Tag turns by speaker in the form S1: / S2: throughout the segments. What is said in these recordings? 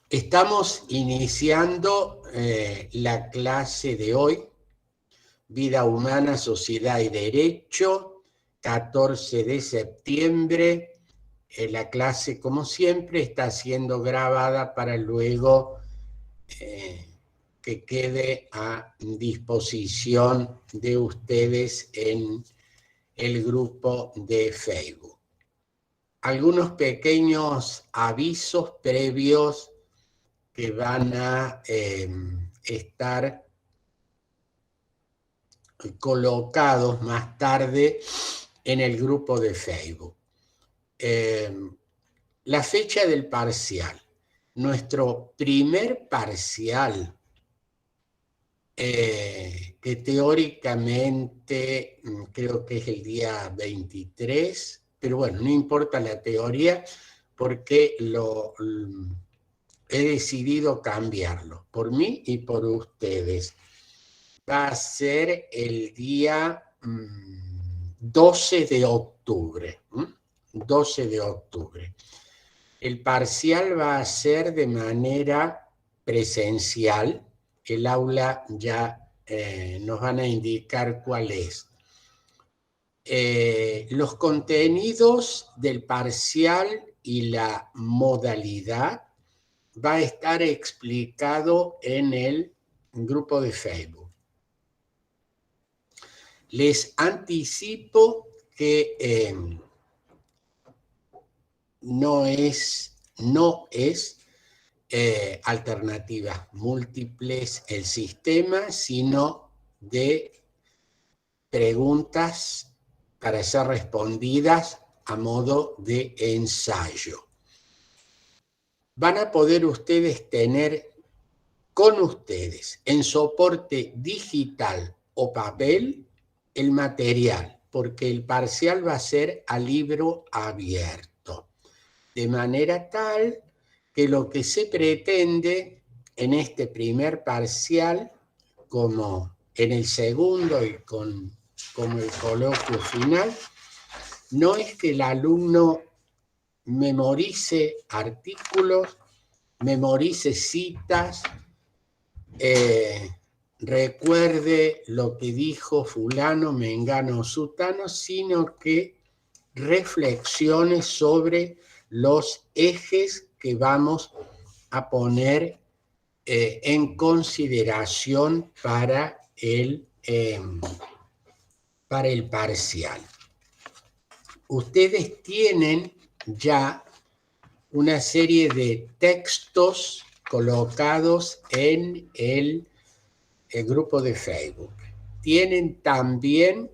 S1: Estamos iniciando la clase de hoy, Vida Humana, Sociedad y Derecho, 14 de septiembre. La clase, como siempre, está siendo grabada para luego que quede a disposición de ustedes en el grupo de Facebook. Algunos pequeños avisos previos que van a estar colocados más tarde en el grupo de Facebook. La fecha del parcial. Nuestro primer parcial, que teóricamente creo que es el día 23, pero bueno, no importa la teoría porque he decidido cambiarlo por mí y por ustedes. Va a ser el día 12 de octubre. 12 de octubre. El parcial va a ser de manera presencial. El aula ya nos van a indicar cuál es. Los contenidos del parcial y la modalidad va a estar explicado en el grupo de Facebook. Les anticipo que no es alternativas múltiples el sistema, sino de preguntas para ser respondidas a modo de ensayo. Van a poder ustedes tener con ustedes en soporte digital o papel el material, porque el parcial va a ser a libro abierto, de manera tal que lo que se pretende en este primer parcial, como en el segundo y como el coloquio final, no es que el alumno memorice artículos, memorice citas, recuerde lo que dijo fulano, mengano, sutano, sino que reflexione sobre los ejes que vamos a poner en consideración para el parcial. Ustedes tienen ya una serie de textos colocados en el grupo de Facebook. Tienen también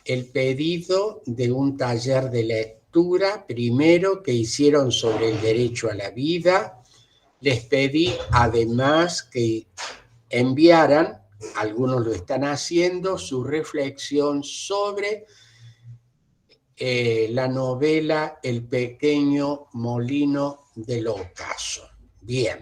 S1: el pedido de un taller de lectura, primero que hicieron sobre el derecho a la vida. Les pedí además que enviaran, algunos lo están haciendo, su reflexión sobre la novela El pequeño molino del ocaso. Bien.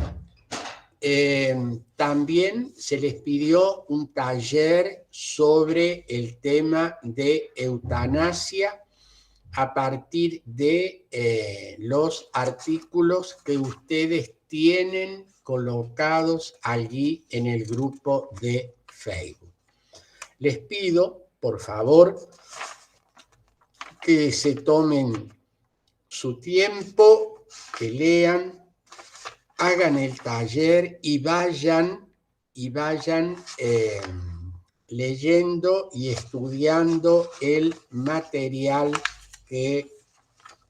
S1: También se les pidió un taller sobre el tema de eutanasia a partir de los artículos que ustedes tienen colocados allí en el grupo de Facebook. Les pido, por favor, que se tomen su tiempo, que lean, hagan el taller y vayan leyendo y estudiando el material que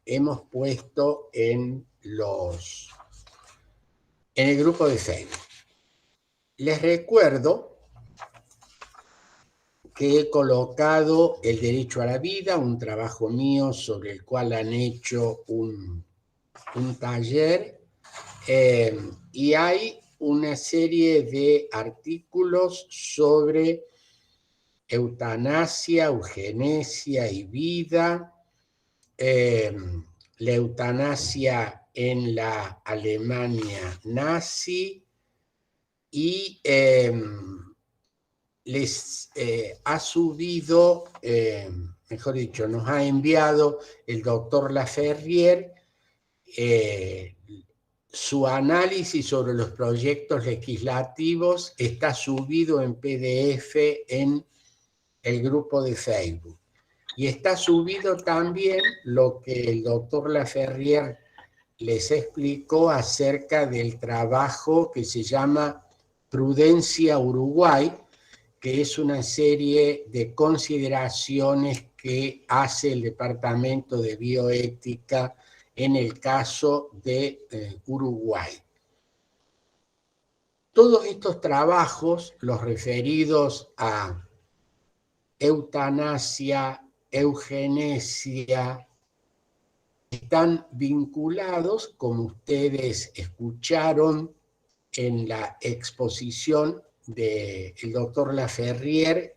S1: hemos puesto en el grupo de Facebook. Les recuerdo que he colocado el derecho a la vida, un trabajo mío sobre el cual han hecho un taller, y hay una serie de artículos sobre eutanasia, eugenesia y vida, la eutanasia en la Alemania nazi, y les ha subido, mejor dicho, nos ha enviado el doctor Laferrier su análisis sobre los proyectos legislativos está subido en PDF en el grupo de Facebook. Y está subido también lo que el doctor Laferrière les explicó acerca del trabajo que se llama Prudencia Uruguay, que es una serie de consideraciones que hace el Departamento de Bioética en el caso de Uruguay. Todos estos trabajos, los referidos a eutanasia, eugenesia, están vinculados, como ustedes escucharon en la exposición del doctor Laferrière,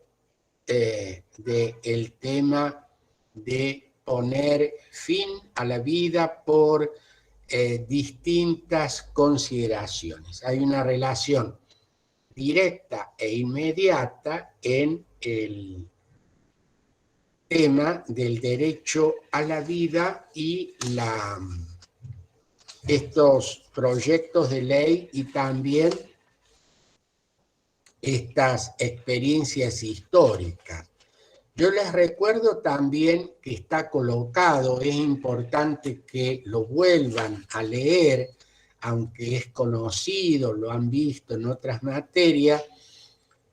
S1: del tema de poner fin a la vida por distintas consideraciones. Hay una relación directa e inmediata en el tema del derecho a la vida y estos proyectos de ley y también estas experiencias históricas. Yo les recuerdo también que está colocado, es importante que lo vuelvan a leer, aunque es conocido, lo han visto en otras materias,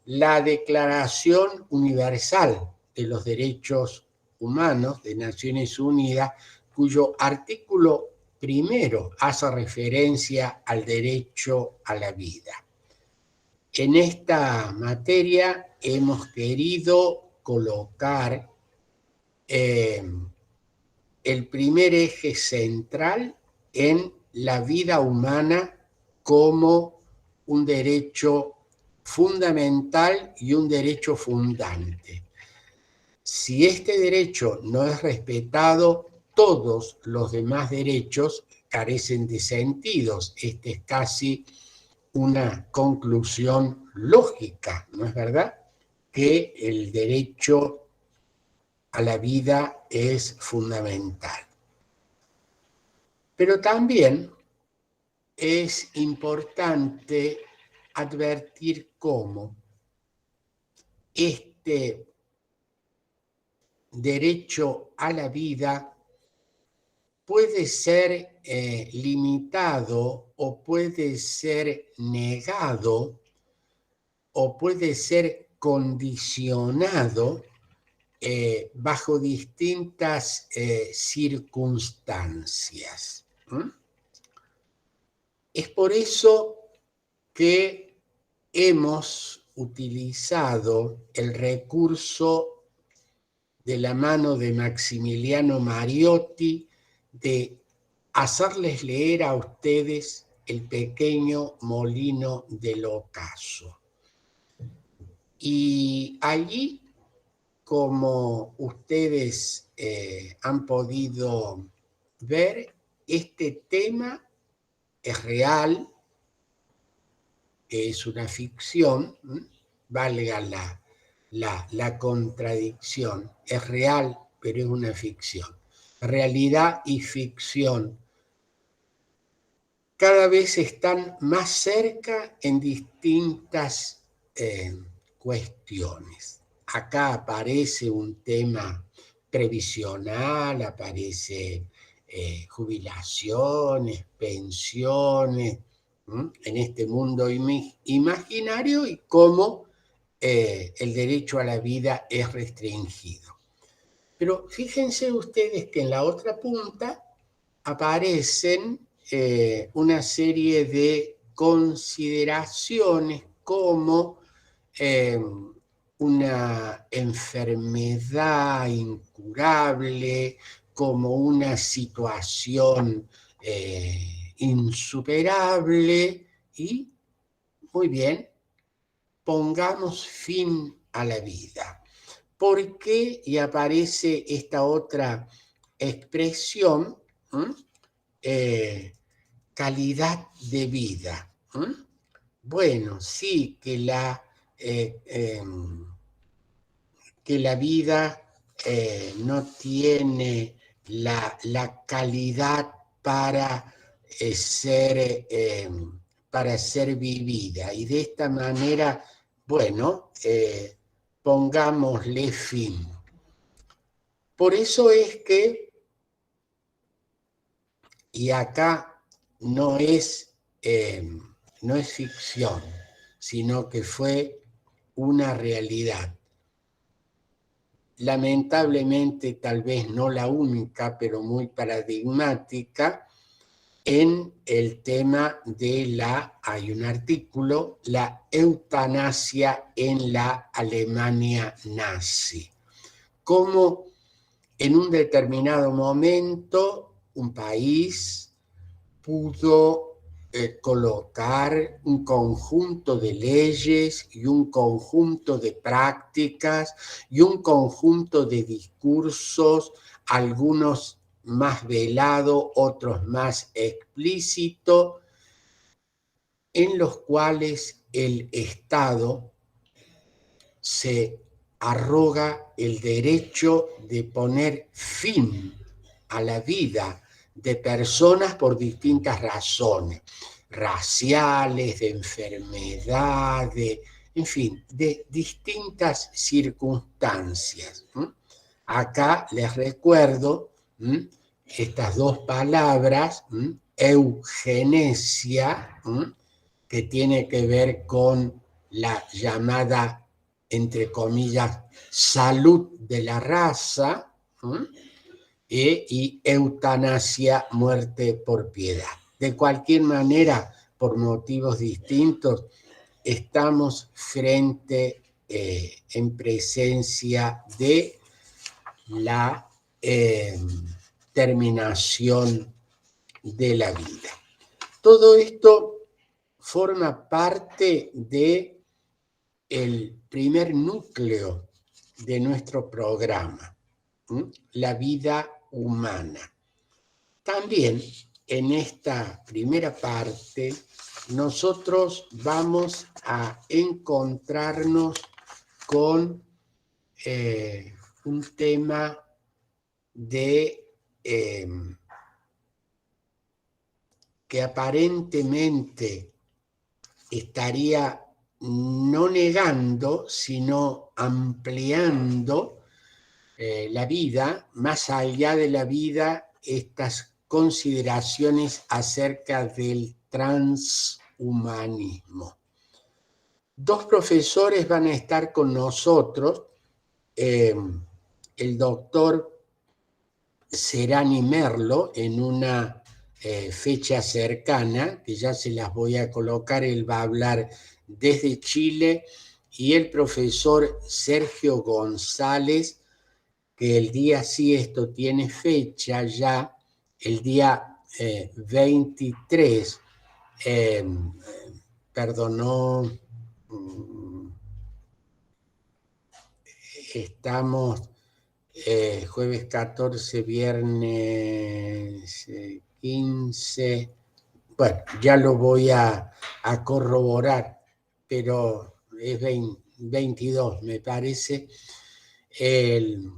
S1: la Declaración Universal de los Derechos Humanos de Naciones Unidas, cuyo artículo primero hace referencia al derecho a la vida. En esta materia hemos querido colocar el primer eje central en la vida humana como un derecho fundamental y un derecho fundante. Si este derecho no es respetado, todos los demás derechos carecen de sentidos. Esta es casi una conclusión lógica, ¿no es verdad? Que el derecho a la vida es fundamental. Pero también es importante advertir cómo este derecho a la vida puede ser limitado o puede ser negado o puede ser condicionado bajo distintas circunstancias. Es por eso que hemos utilizado el recurso de la mano de Maximiliano Mariotti de hacerles leer a ustedes El pequeño molino del ocaso. Y allí, como ustedes han podido ver, este tema es real, es una ficción, valga la contradicción, es real, pero es una ficción. Realidad y ficción cada vez están más cerca en distintas cuestiones. Acá aparece un tema previsional, aparece jubilaciones, pensiones, en este mundo imaginario y cómo el derecho a la vida es restringido. Pero fíjense ustedes que en la otra punta aparecen una serie de consideraciones como una enfermedad incurable, como una situación insuperable y, muy bien, pongamos fin a la vida. ¿Por qué? Y aparece esta otra expresión, calidad de vida. Bueno, sí, que la vida no tiene la calidad para para ser vivida. Y de esta manera, bueno, pongámosle fin. Por eso es que, y acá no es ficción, sino que fue una realidad. Lamentablemente, tal vez no la única, pero muy paradigmática, en el tema de hay un artículo, la eutanasia en la Alemania nazi. Cómo en un determinado momento un país pudo colocar un conjunto de leyes y un conjunto de prácticas y un conjunto de discursos, algunos más velados, otros más explícitos, en los cuales el Estado se arroga el derecho de poner fin a la vida de personas por distintas razones, raciales, de enfermedad, en fin, de distintas circunstancias. Acá les recuerdo estas dos palabras, eugenesia, que tiene que ver con la llamada, entre comillas, salud de la raza, y eutanasia, muerte por piedad. De cualquier manera, por motivos distintos, estamos frente, en presencia de la terminación de la vida. Todo esto forma parte del primer núcleo de nuestro programa, la vida humana. También en esta primera parte nosotros vamos a encontrarnos con un tema que aparentemente estaría no negando, sino ampliando la vida, más allá de la vida, estas consideraciones acerca del transhumanismo. Dos profesores van a estar con nosotros, el doctor Serani Merlo, en una fecha cercana, que ya se las voy a colocar. Él va a hablar desde Chile, y el profesor Sergio González, que el día, sí, esto tiene fecha ya, el día 23, perdón, estamos jueves 14, viernes 15, bueno, ya lo voy a corroborar, pero es 22, me parece. El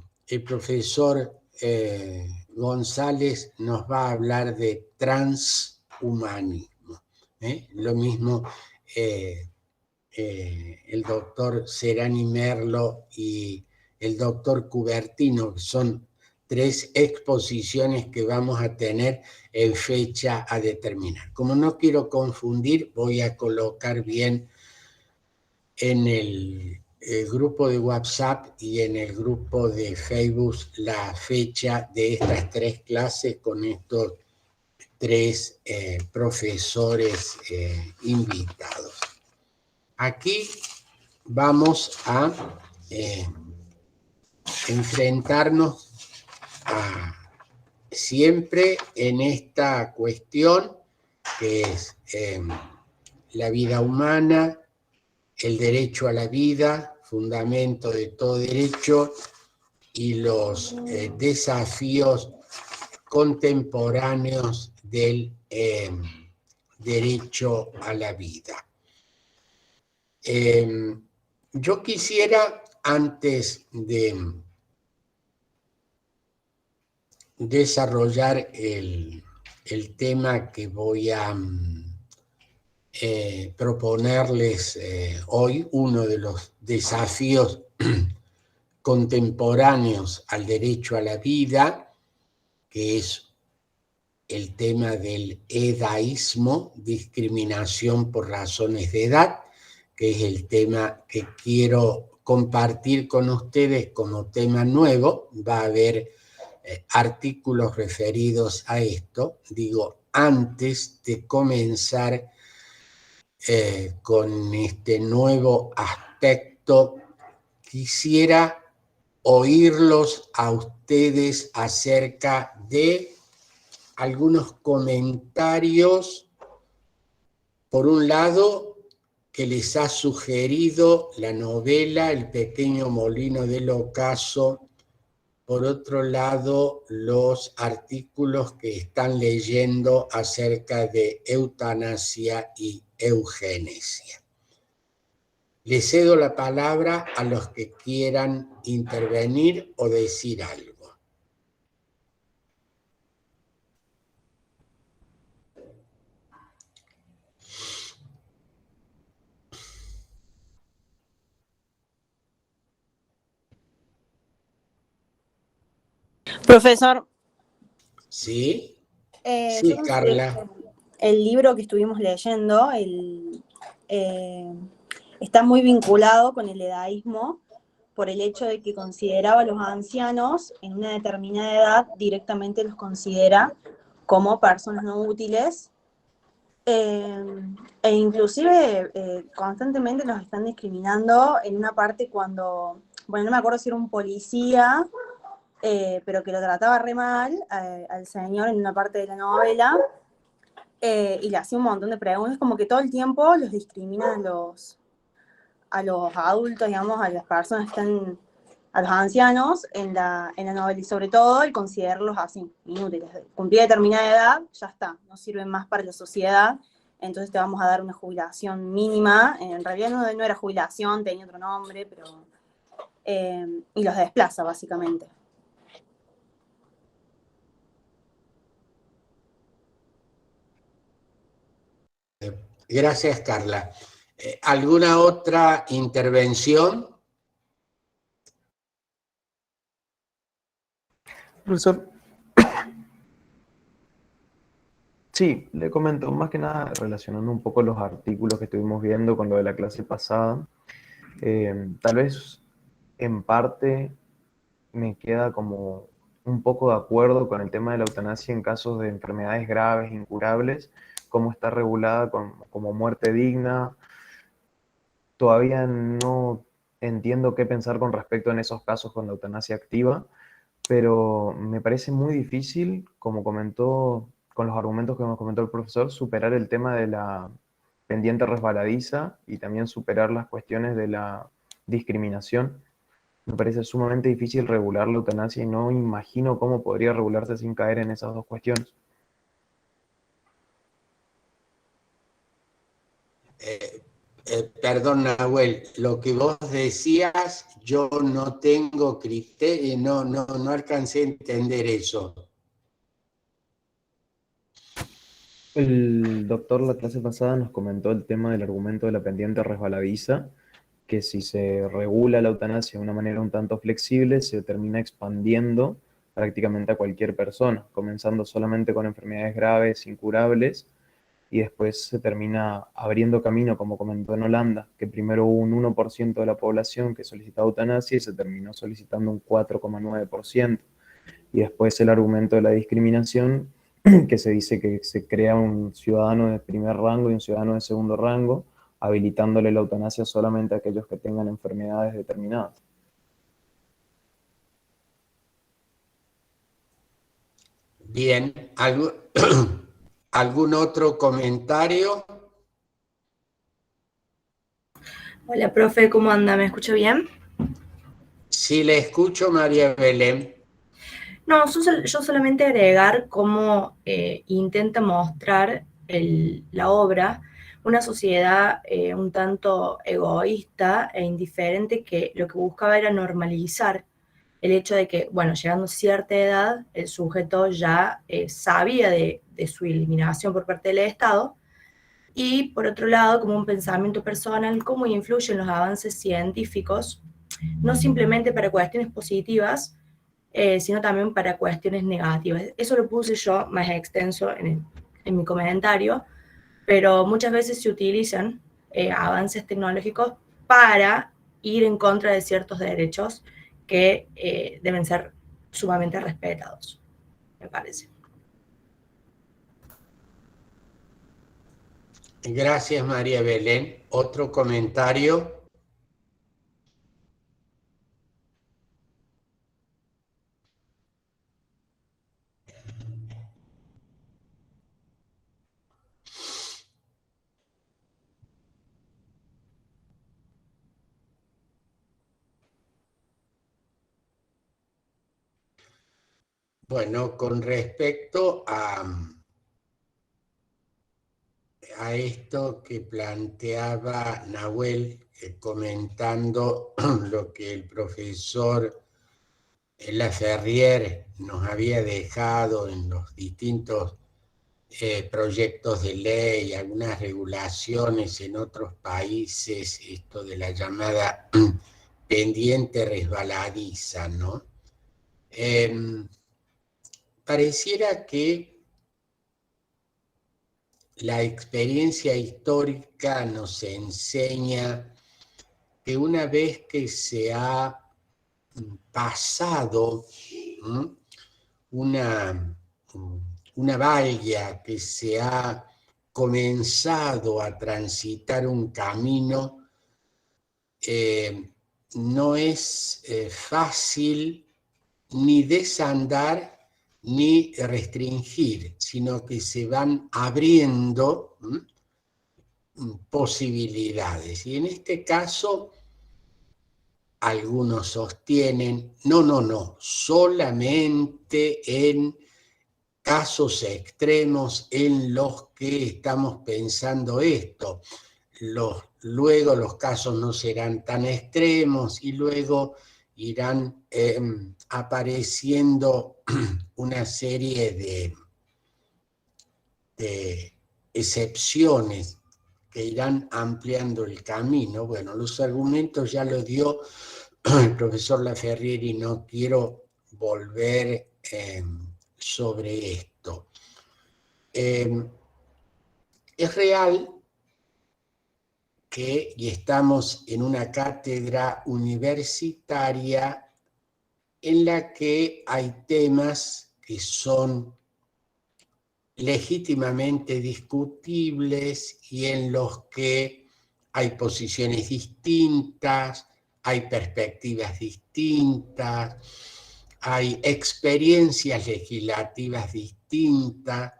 S1: profesor González nos va a hablar de transhumanismo. Lo mismo el doctor Serani Merlo y el doctor Cubertino, que son tres exposiciones que vamos a tener en fecha a determinar. Como no quiero confundir, voy a colocar bien en el grupo de WhatsApp y en el grupo de Facebook la fecha de estas tres clases con estos tres profesores invitados. Aquí vamos a enfrentarnos siempre en esta cuestión que es la vida humana, el derecho a la vida, fundamento de todo derecho, y los desafíos contemporáneos del derecho a la vida. Yo quisiera, antes de desarrollar el el tema que voy a proponerles hoy, uno de los desafíos contemporáneos al derecho a la vida, que es el tema del edaísmo, discriminación por razones de edad, que es el tema que quiero compartir con ustedes como tema nuevo. Va a haber artículos referidos a esto. Digo, antes de comenzar con este nuevo aspecto, quisiera oírlos a ustedes acerca de algunos comentarios, por un lado, que les ha sugerido la novela El pequeño molino del ocaso, por otro lado, los artículos que están leyendo acerca de eutanasia y eugenesia. Les cedo la palabra a los que quieran intervenir o decir algo.
S2: Profesor.
S1: ¿Sí?
S2: Sí,
S1: Sí, Carla.
S2: El libro que estuvimos leyendo está muy vinculado con el edaísmo por el hecho de que consideraba a los ancianos en una determinada edad, directamente los considera como personas no útiles, e inclusive constantemente nos están discriminando en una parte cuando, bueno, no me acuerdo si era un policía, pero que lo trataba re mal al señor en una parte de la novela, y le hacía un montón de preguntas, como que todo el tiempo los discriminan a los adultos, digamos, a las personas que están, a los ancianos en la novela, y sobre todo el considerarlos así, inútiles. Cumplir determinada edad, ya está, no sirven más para la sociedad, entonces te vamos a dar una jubilación mínima. En realidad no era jubilación, tenía otro nombre, pero y los desplaza, básicamente.
S1: Gracias, Carla. ¿Alguna otra intervención?
S3: Profesor, sí, le comento, más que nada relacionando un poco los artículos que estuvimos viendo con lo de la clase pasada. Tal vez en parte me queda como un poco de acuerdo con el tema de la eutanasia en casos de enfermedades graves, incurables, cómo está regulada como muerte digna. Todavía no entiendo qué pensar con respecto en esos casos con la eutanasia activa, pero me parece muy difícil, como comentó, con los argumentos que nos comentó el profesor, superar el tema de la pendiente resbaladiza y también superar las cuestiones de la discriminación. Me parece sumamente difícil regular la eutanasia y no imagino cómo podría regularse sin caer en esas dos cuestiones.
S1: Perdón, Nahuel, lo que vos decías, yo no tengo criterio, no alcancé a entender eso.
S3: El doctor la clase pasada nos comentó el tema del argumento de la pendiente resbaladiza, que si se regula la eutanasia de una manera un tanto flexible, se termina expandiendo prácticamente a cualquier persona, comenzando solamente con enfermedades graves, incurables, y después se termina abriendo camino, como comentó en Holanda, que primero hubo un 1% de la población que solicitaba eutanasia y se terminó solicitando un 4,9%. Y después el argumento de la discriminación, que se dice que se crea un ciudadano de primer rango y un ciudadano de segundo rango, habilitándole la eutanasia solamente a aquellos que tengan enfermedades determinadas.
S1: Bien, ¿algún otro comentario?
S4: Hola, profe, ¿cómo anda? ¿Me escucha bien?
S1: Sí, le escucho, María Belén.
S4: No, yo solamente agregar cómo intenta mostrar la obra una sociedad un tanto egoísta e indiferente que lo que buscaba era normalizar el hecho de que, bueno, llegando a cierta edad, el sujeto ya sabía de su eliminación por parte del Estado, y por otro lado, como un pensamiento personal, cómo influyen los avances científicos, no simplemente para cuestiones positivas, sino también para cuestiones negativas. Eso lo puse yo más extenso en mi comentario, pero muchas veces se utilizan avances tecnológicos para ir en contra de ciertos derechos que deben ser sumamente respetados, me parece.
S1: Gracias, María Belén. ¿Otro comentario? Bueno, con respecto a esto que planteaba Nahuel, comentando lo que el profesor Laferrier nos había dejado en los distintos proyectos de ley, algunas regulaciones en otros países, esto de la llamada pendiente resbaladiza, ¿no? Pareciera que la experiencia histórica nos enseña que una vez que se ha pasado una valla, que se ha comenzado a transitar un camino, no es fácil ni desandar ni restringir, sino que se van abriendo posibilidades. Y en este caso, algunos sostienen, no, solamente en casos extremos en los que estamos pensando esto. Luego los casos no serán tan extremos y luego irán apareciendo una serie de excepciones que irán ampliando el camino. Bueno, los argumentos ya los dio el profesor Laferrier y no quiero volver sobre esto. Es real que, y estamos en una cátedra universitaria en la que hay temas que son legítimamente discutibles y en los que hay posiciones distintas, hay perspectivas distintas, hay experiencias legislativas distintas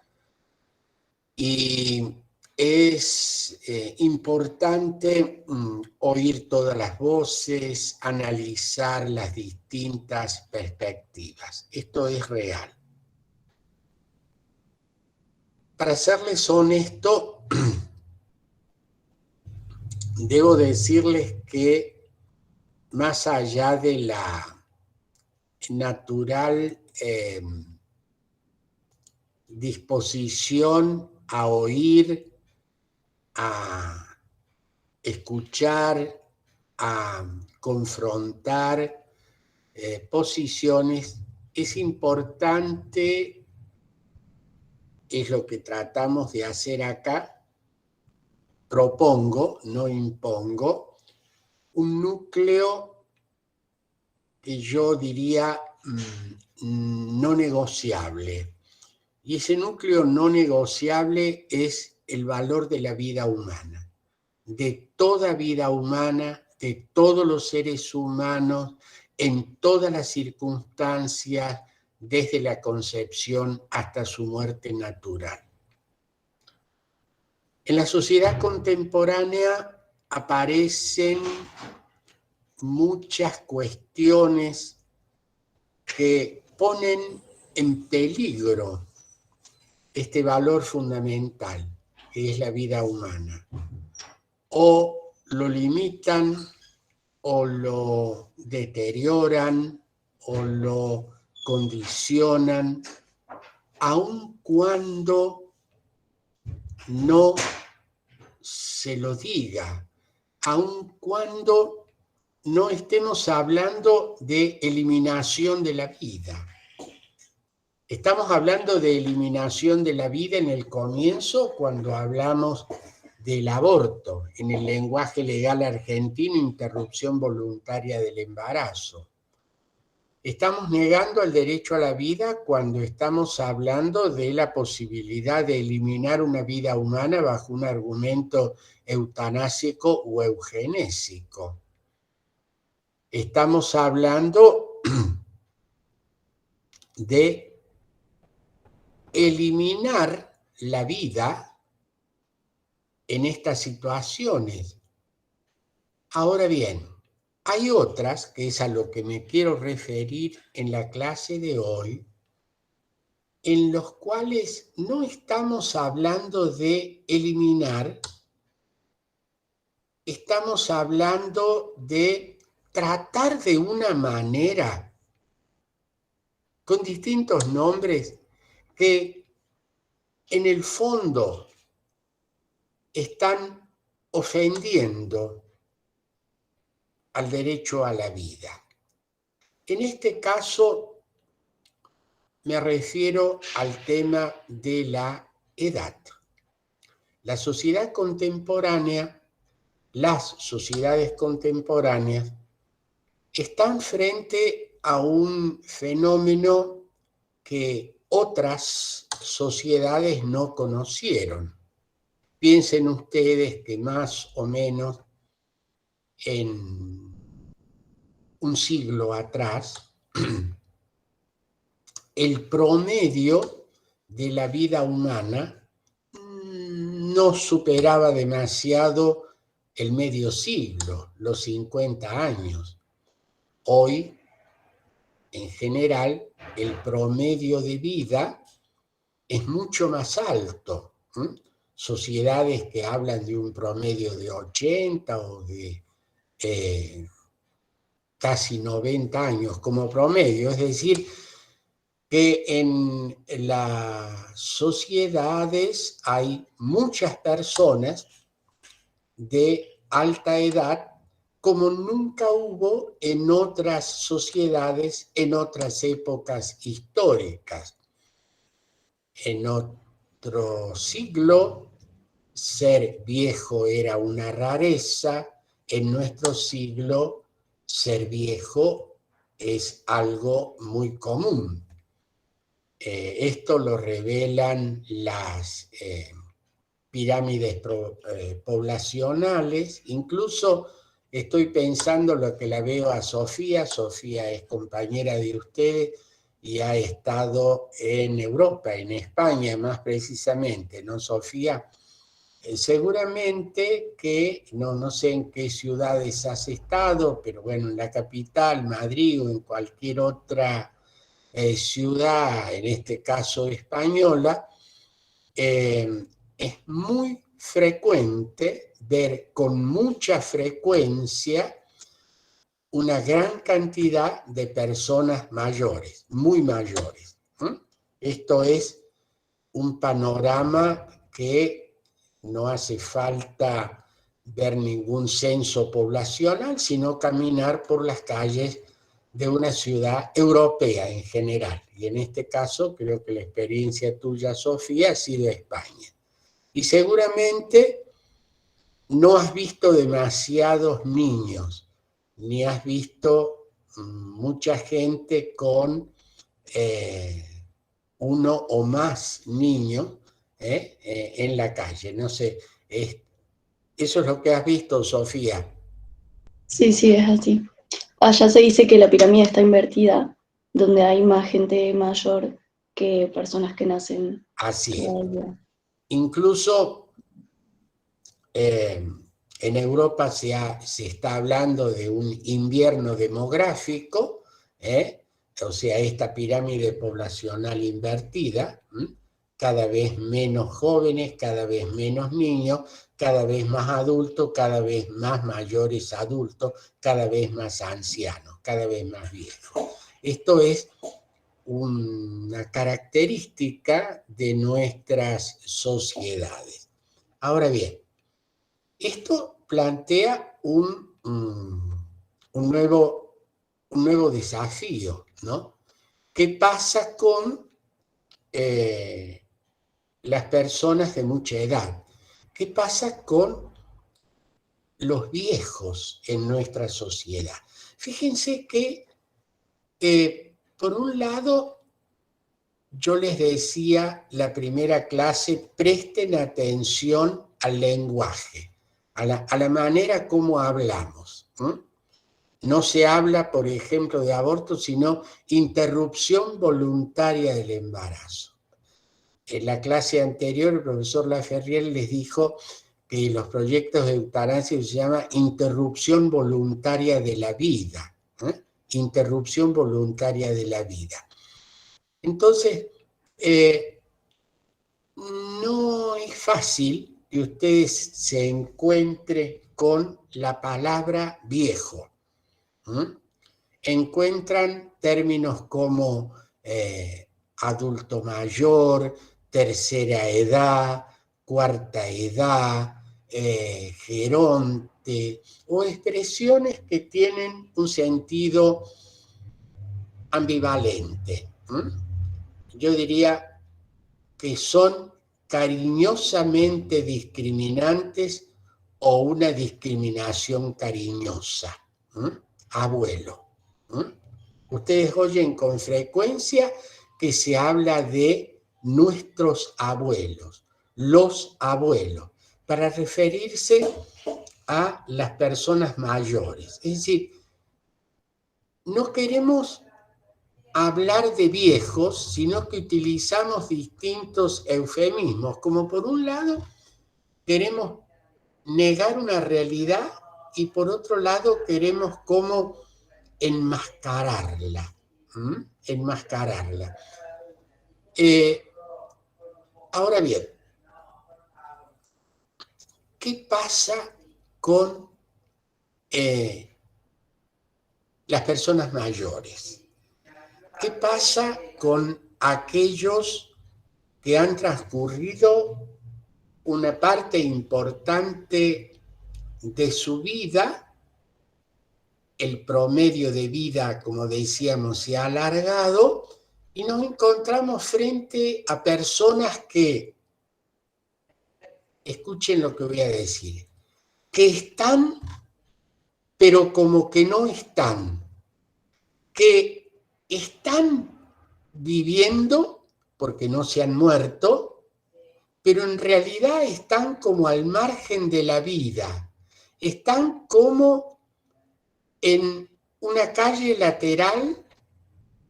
S1: y es importante oír todas las voces, analizar las distintas perspectivas. Esto es real. Para serles honesto, debo decirles que más allá de la natural disposición a oír, a escuchar, a confrontar posiciones, es importante, es lo que tratamos de hacer acá, propongo, no impongo, un núcleo que yo diría no negociable. Y ese núcleo no negociable es el valor de la vida humana, de toda vida humana, de todos los seres humanos, en todas las circunstancias, desde la concepción hasta su muerte natural. En la sociedad contemporánea aparecen muchas cuestiones que ponen en peligro este valor fundamental, que es la vida humana. O lo limitan, o lo deterioran, o lo condicionan, aun cuando no se lo diga, aun cuando no estemos hablando de eliminación de la vida. Estamos hablando de eliminación de la vida en el comienzo cuando hablamos del aborto, en el lenguaje legal argentino, interrupción voluntaria del embarazo. Estamos negando el derecho a la vida cuando estamos hablando de la posibilidad de eliminar una vida humana bajo un argumento eutanásico o eugenésico. Estamos hablando de eliminar la vida en estas situaciones. Ahora bien, hay otras, que es a lo que me quiero referir en la clase de hoy, en los cuales no estamos hablando de eliminar, estamos hablando de tratar de una manera, con distintos nombres, que en el fondo están ofendiendo al derecho a la vida. En este caso me refiero al tema de la edad. La sociedad contemporánea, las sociedades contemporáneas, están frente a un fenómeno que otras sociedades no conocieron. Piensen ustedes que más o menos en un siglo atrás, el promedio de la vida humana no superaba demasiado el medio siglo, los 50 años. Hoy, en general, el promedio de vida es mucho más alto. Sociedades que hablan de un promedio de 80 o de casi 90 años como promedio, es decir, que en las sociedades hay muchas personas de alta edad como nunca hubo en otras sociedades, en otras épocas históricas. En otro siglo, ser viejo era una rareza. En nuestro siglo, ser viejo es algo muy común. Esto lo revelan las pirámides poblacionales. Incluso estoy pensando lo que la veo a Sofía. Sofía es compañera de ustedes y ha estado en Europa, en España más precisamente, ¿no, Sofía? Seguramente que, no sé en qué ciudades has estado, pero bueno, en la capital, Madrid o en cualquier otra ciudad, en este caso española, es muy frecuente ver con mucha frecuencia una gran cantidad de personas mayores, muy mayores. Esto es un panorama que no hace falta ver ningún censo poblacional, sino caminar por las calles de una ciudad europea en general. Y en este caso, creo que la experiencia tuya, Sofía, ha sido España. Y seguramente no has visto demasiados niños, ni has visto mucha gente con uno o más niños en la calle. No sé, eso es lo que has visto, Sofía.
S5: Sí, es así. Allá se dice que la pirámide está invertida, donde hay más gente mayor que personas que nacen.
S1: Así es. Incluso en Europa se está hablando de un invierno demográfico, o sea, esta pirámide poblacional invertida, cada vez menos jóvenes, cada vez menos niños, cada vez más adultos, cada vez más mayores adultos, cada vez más ancianos, cada vez más viejos. Esto es una característica de nuestras sociedades. Ahora bien, esto plantea un nuevo desafío, ¿no? ¿Qué pasa con las personas de mucha edad? ¿Qué pasa con los viejos en nuestra sociedad? Fíjense que, por un lado, yo les decía la primera clase, presten atención al lenguaje, a la manera como hablamos. No se habla, por ejemplo, de aborto, sino interrupción voluntaria del embarazo. En la clase anterior, el profesor Laferriel les dijo que los proyectos de eutanasia se llama interrupción voluntaria de la vida. Interrupción voluntaria de la vida. Entonces, no es fácil que ustedes se encuentren con la palabra viejo. Encuentran términos como adulto mayor, tercera edad, cuarta edad, geronte, o expresiones que tienen un sentido ambivalente. Yo diría que son cariñosamente discriminantes o una discriminación cariñosa. Abuelo. Ustedes oyen con frecuencia que se habla de nuestros abuelos, los abuelos, para referirse a las personas mayores. Es decir, no queremos hablar de viejos, sino que utilizamos distintos eufemismos, como por un lado queremos negar una realidad y por otro lado queremos como enmascararla. Enmascararla. Ahora bien, ¿qué pasa con las personas mayores? ¿Qué pasa con aquellos que han transcurrido una parte importante de su vida? El promedio de vida, como decíamos, se ha alargado y nos encontramos frente a personas que, escuchen lo que voy a decir, que están, pero como que no están, que están viviendo porque no se han muerto, pero en realidad están como al margen de la vida, están como en una calle lateral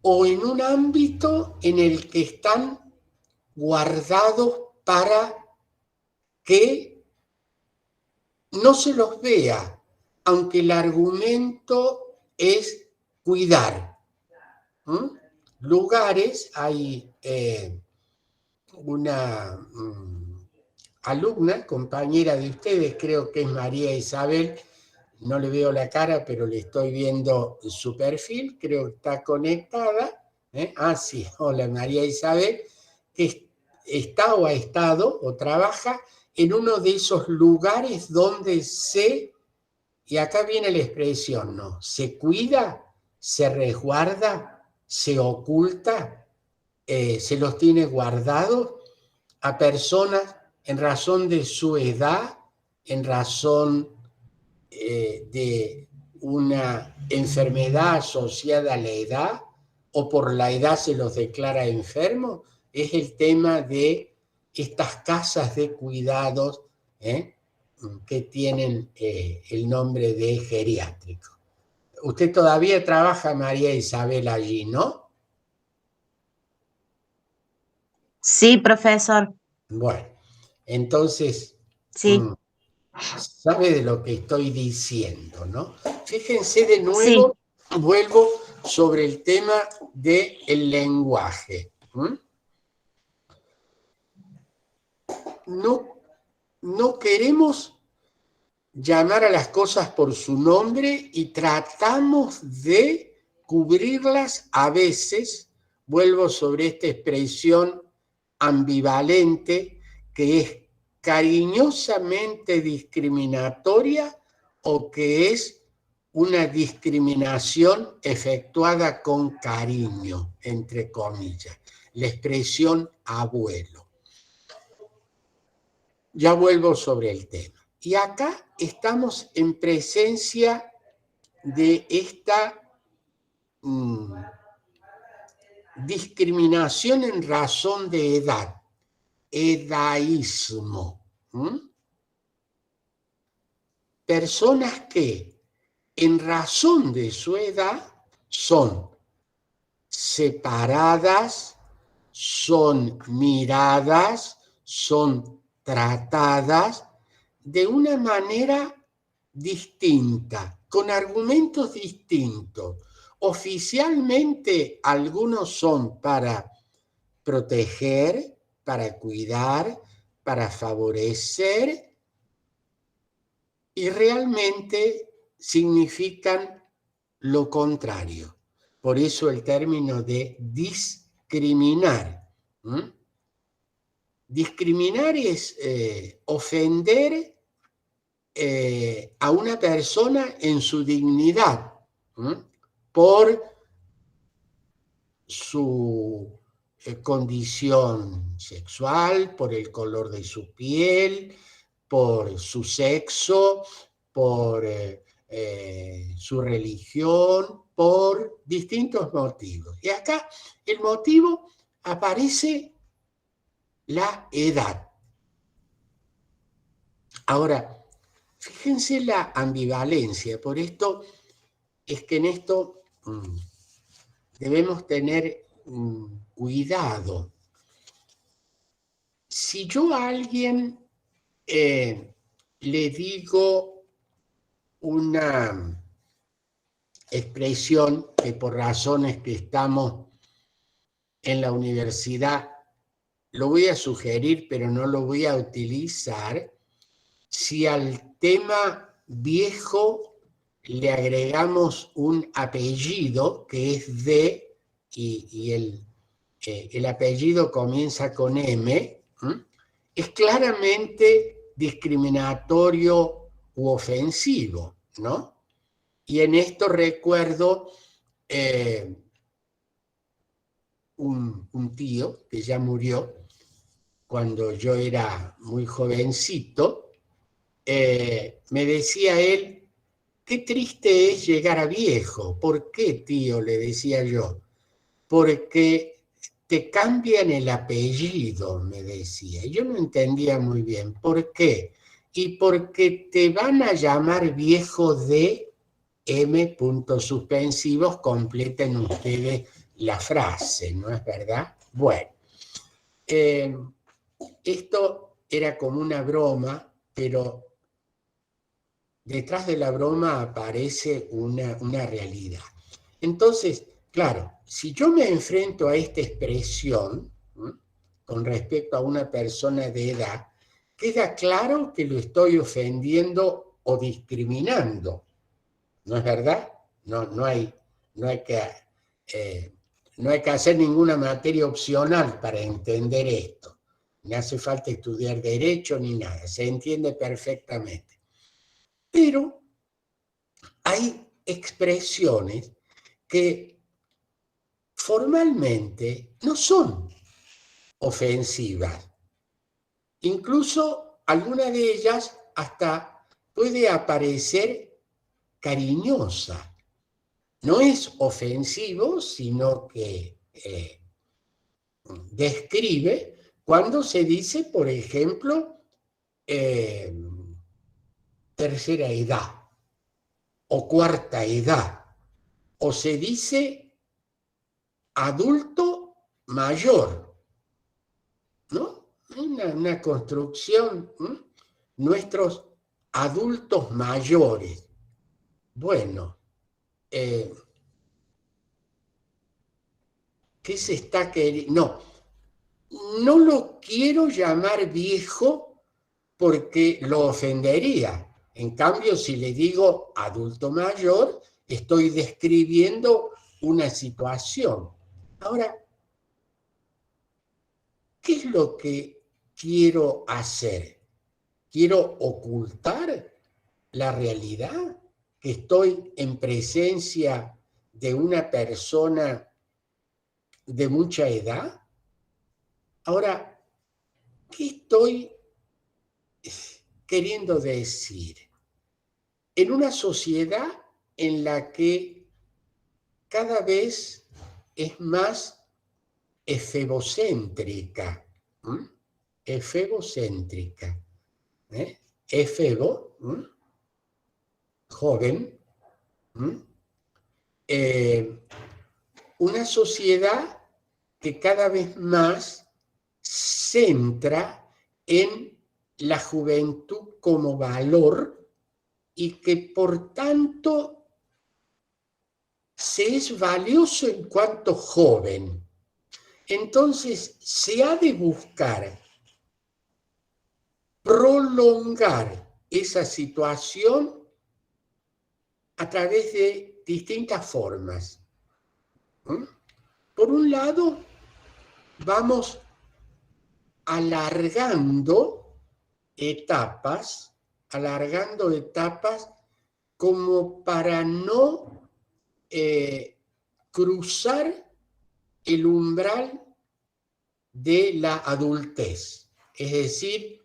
S1: o en un ámbito en el que están guardados para que no se los vea, aunque el argumento es cuidar. Lugares, hay una alumna, compañera de ustedes, creo que es María Isabel, no le veo la cara, pero le estoy viendo su perfil, creo que está conectada. Sí, hola María Isabel, que está o ha estado o trabaja en uno de esos lugares donde y acá viene la expresión, ¿no? Se cuida, se resguarda, se oculta, se los tiene guardados a personas en razón de su edad, en razón de una enfermedad asociada a la edad, o por la edad se los declara enfermos. Es el tema de estas casas de cuidados que tienen el nombre de geriátrico. Usted todavía trabaja, María Isabel, allí, ¿no?
S6: Sí, profesor.
S1: Bueno, entonces,
S6: Sí,
S1: sabe de lo que estoy diciendo, ¿no? Fíjense de nuevo, sí. Vuelvo sobre el tema del lenguaje. No queremos llamar a las cosas por su nombre y tratamos de cubrirlas a veces, vuelvo sobre esta expresión ambivalente, que es cariñosamente discriminatoria o que es una discriminación efectuada con cariño, entre comillas, la expresión abuelo. Ya vuelvo sobre el tema. Y acá estamos en presencia de esta discriminación en razón de edad, edaísmo. Personas que en razón de su edad son separadas, son miradas, son tratadas de una manera distinta, con argumentos distintos. Oficialmente algunos son para proteger, para cuidar, para favorecer, y realmente significan lo contrario. Por eso el término de discriminar. Discriminar es ofender a una persona en su dignidad, por su condición sexual, por el color de su piel, por su sexo, por su religión, por distintos motivos. Y acá el motivo aparece la edad. Ahora, fíjense la ambivalencia, por esto es que en esto debemos tener cuidado. Si yo a alguien le digo una expresión que por razones que estamos en la universidad lo voy a sugerir, pero no lo voy a utilizar, si al tema viejo le agregamos un apellido que es de, y el apellido comienza con M, es claramente discriminatorio u ofensivo, ¿no? Y en esto recuerdo un tío que ya murió cuando yo era muy jovencito, me decía él, qué triste es llegar a viejo. ¿Por qué, tío?, le decía yo. Porque te cambian el apellido, me decía. Yo no entendía muy bien. ¿Por qué? Y porque te van a llamar viejo de M. puntos suspensivos, completen ustedes la frase, ¿no es verdad? Bueno, esto era como una broma, pero detrás de la broma aparece una realidad. Entonces, claro, si yo me enfrento a esta expresión, con respecto a una persona de edad, queda claro que lo estoy ofendiendo o discriminando. ¿No es verdad? No hay que hacer ninguna materia opcional para entender esto. No hace falta estudiar derecho ni nada, se entiende perfectamente. Pero hay expresiones que formalmente no son ofensivas. Incluso alguna de ellas hasta puede aparecer cariñosa. No es ofensivo, sino que describe cuando se dice, por ejemplo, tercera edad o cuarta edad, o se dice adulto mayor, ¿no? Una construcción, nuestros adultos mayores. Bueno, ¿qué se está queriendo? No lo quiero llamar viejo porque lo ofendería. En cambio, si le digo adulto mayor, estoy describiendo una situación. Ahora, ¿qué es lo que quiero hacer? ¿Quiero ocultar la realidad? ¿Que estoy en presencia de una persona de mucha edad? Ahora, ¿qué estoy queriendo decir? En una sociedad en la que cada vez es más efebocéntrica, efebocéntrica, efebo, joven, una sociedad que cada vez más centra en la juventud como valor y que por tanto se es valioso en cuanto joven. Entonces se ha de buscar prolongar esa situación a través de distintas formas. Por un lado, vamos alargando etapas como para no cruzar el umbral de la adultez, es decir,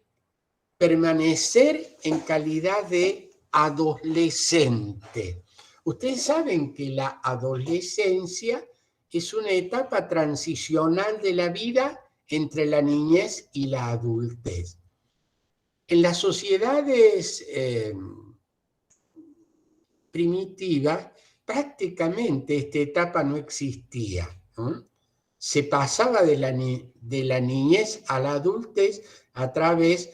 S1: permanecer en calidad de adolescente. Ustedes saben que la adolescencia es una etapa transicional de la vida entre la niñez y la adultez. En las sociedades primitivas, prácticamente esta etapa no existía, ¿no? Se pasaba de la niñez a la adultez a través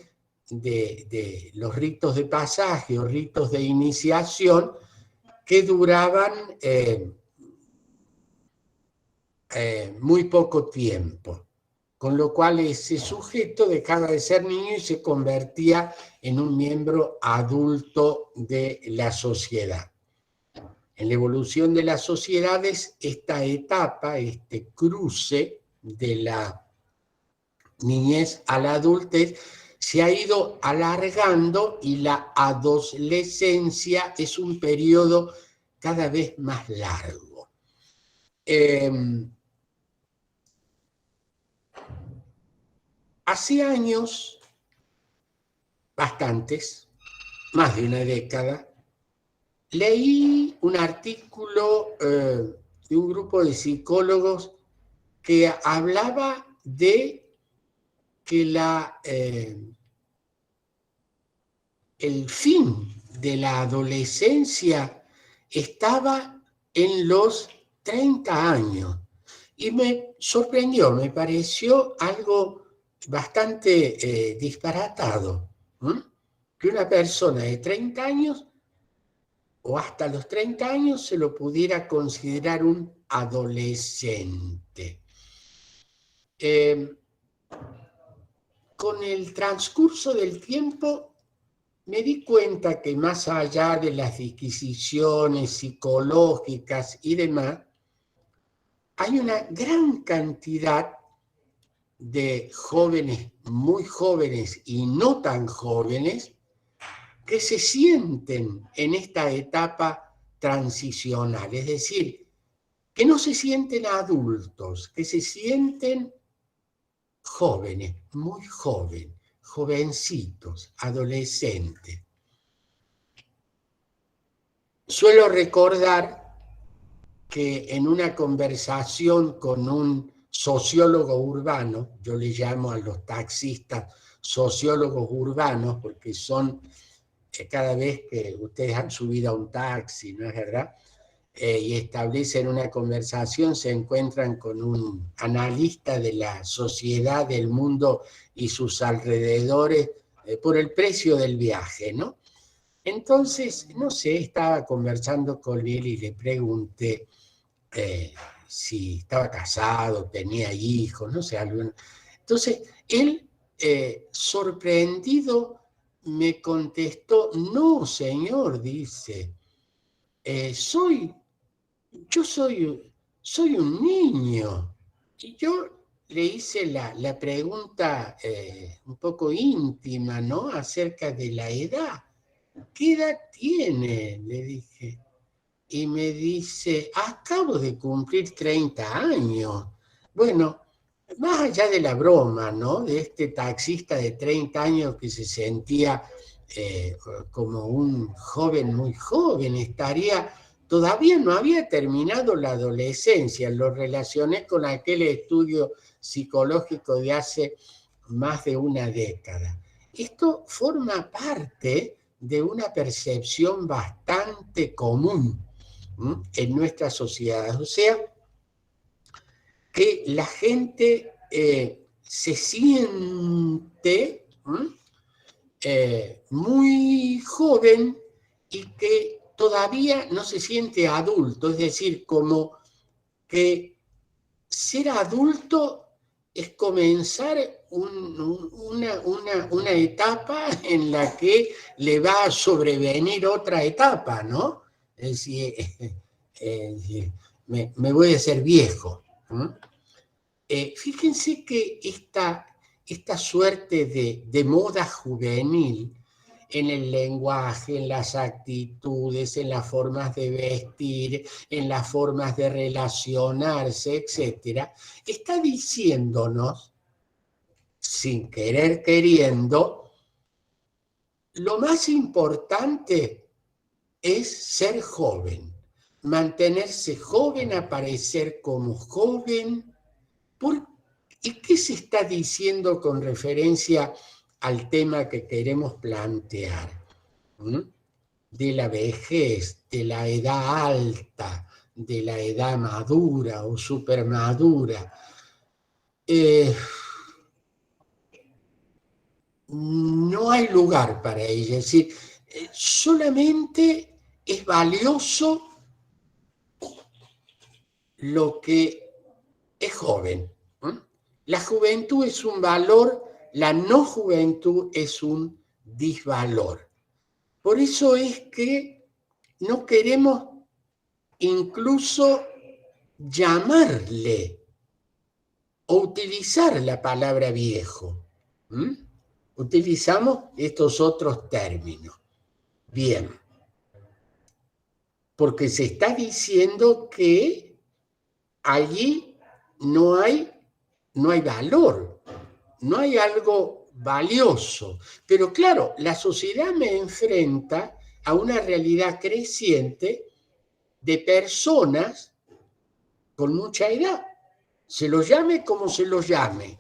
S1: de los ritos de pasaje o ritos de iniciación que duraban muy poco tiempo, con lo cual ese sujeto dejaba de ser niño y se convertía en un miembro adulto de la sociedad. En la evolución de las sociedades, esta etapa, este cruce de la niñez a la adultez, se ha ido alargando y la adolescencia es un periodo cada vez más largo. Hace años, bastantes, más de una década, leí un artículo de un grupo de psicólogos que hablaba de que el fin de la adolescencia estaba en los 30 años. Y me sorprendió, me pareció algo bastante disparatado, que una persona de 30 años o hasta los 30 años se lo pudiera considerar un adolescente. Con el transcurso del tiempo me di cuenta que más allá de las disquisiciones psicológicas y demás, hay una gran cantidad de jóvenes, muy jóvenes y no tan jóvenes, que se sienten en esta etapa transicional, es decir, que no se sienten adultos, que se sienten jóvenes, muy jóvenes, jovencitos, adolescentes. Suelo recordar que en una conversación con un sociólogo urbano, yo le llamo a los taxistas sociólogos urbanos porque son cada vez que ustedes han subido a un taxi, ¿no es verdad? Y establecen una conversación, se encuentran con un analista de la sociedad, del mundo y sus alrededores por el precio del viaje, ¿no? Entonces, no sé, estaba conversando con él y le pregunté si estaba casado, tenía hijos, no sé, algo. Entonces, él, sorprendido, me contestó, no, señor, dice, yo soy soy un niño. Y yo le hice la pregunta un poco íntima, ¿no? Acerca de la edad. ¿Qué edad tiene? Le dije. Y me dice, acabo de cumplir 30 años. Bueno, más allá de la broma, ¿no? De este taxista de 30 años que se sentía como un joven muy joven, todavía no había terminado la adolescencia, lo relacioné con aquel estudio psicológico de hace más de una década. Esto forma parte de una percepción bastante común en nuestra sociedad. O sea, que la gente se siente muy joven y que todavía no se siente adulto, es decir, como que ser adulto es comenzar una etapa en la que le va a sobrevenir otra etapa, ¿no? Es decir, me voy a hacer viejo. Fíjense que esta suerte de moda juvenil en el lenguaje, en las actitudes, en las formas de vestir, en las formas de relacionarse, etc., está diciéndonos, sin querer queriendo, lo más importante es ser joven, mantenerse joven, aparecer como joven. ¿Y qué se está diciendo con referencia al tema que queremos plantear? De la vejez, de la edad alta, de la edad madura o supermadura. No hay lugar para ella, es decir, solamente es valioso lo que es joven. La juventud es un valor, la no juventud es un disvalor. Por eso es que no queremos incluso llamarle o utilizar la palabra viejo. Utilizamos estos otros términos. Bien. Porque se está diciendo que allí no hay valor, no hay algo valioso. Pero claro, la sociedad me enfrenta a una realidad creciente de personas con mucha edad, se los llame como se los llame,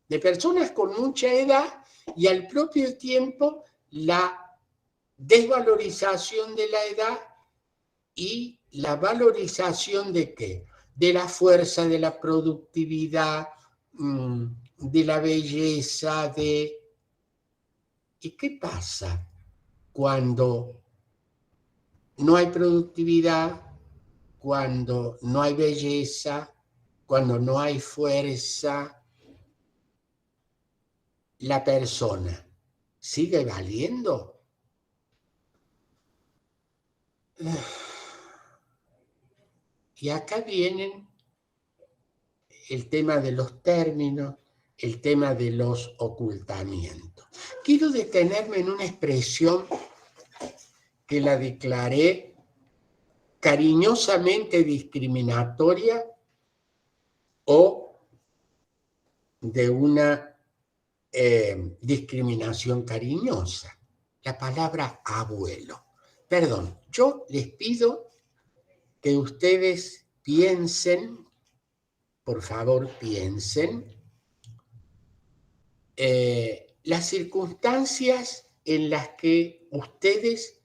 S1: de personas con mucha edad y al propio tiempo la desvalorización de la edad y la valorización de ¿qué? De la fuerza, de la productividad, de la belleza, ¿Y qué pasa cuando no hay productividad, cuando no hay belleza, cuando no hay fuerza? ¿La persona sigue valiendo? Y acá vienen el tema de los términos, el tema de los ocultamientos. Quiero detenerme en una expresión que la declaré cariñosamente discriminatoria o de una discriminación cariñosa. La palabra abuelo. Perdón, yo les pido que ustedes piensen, por favor piensen, las circunstancias en las que ustedes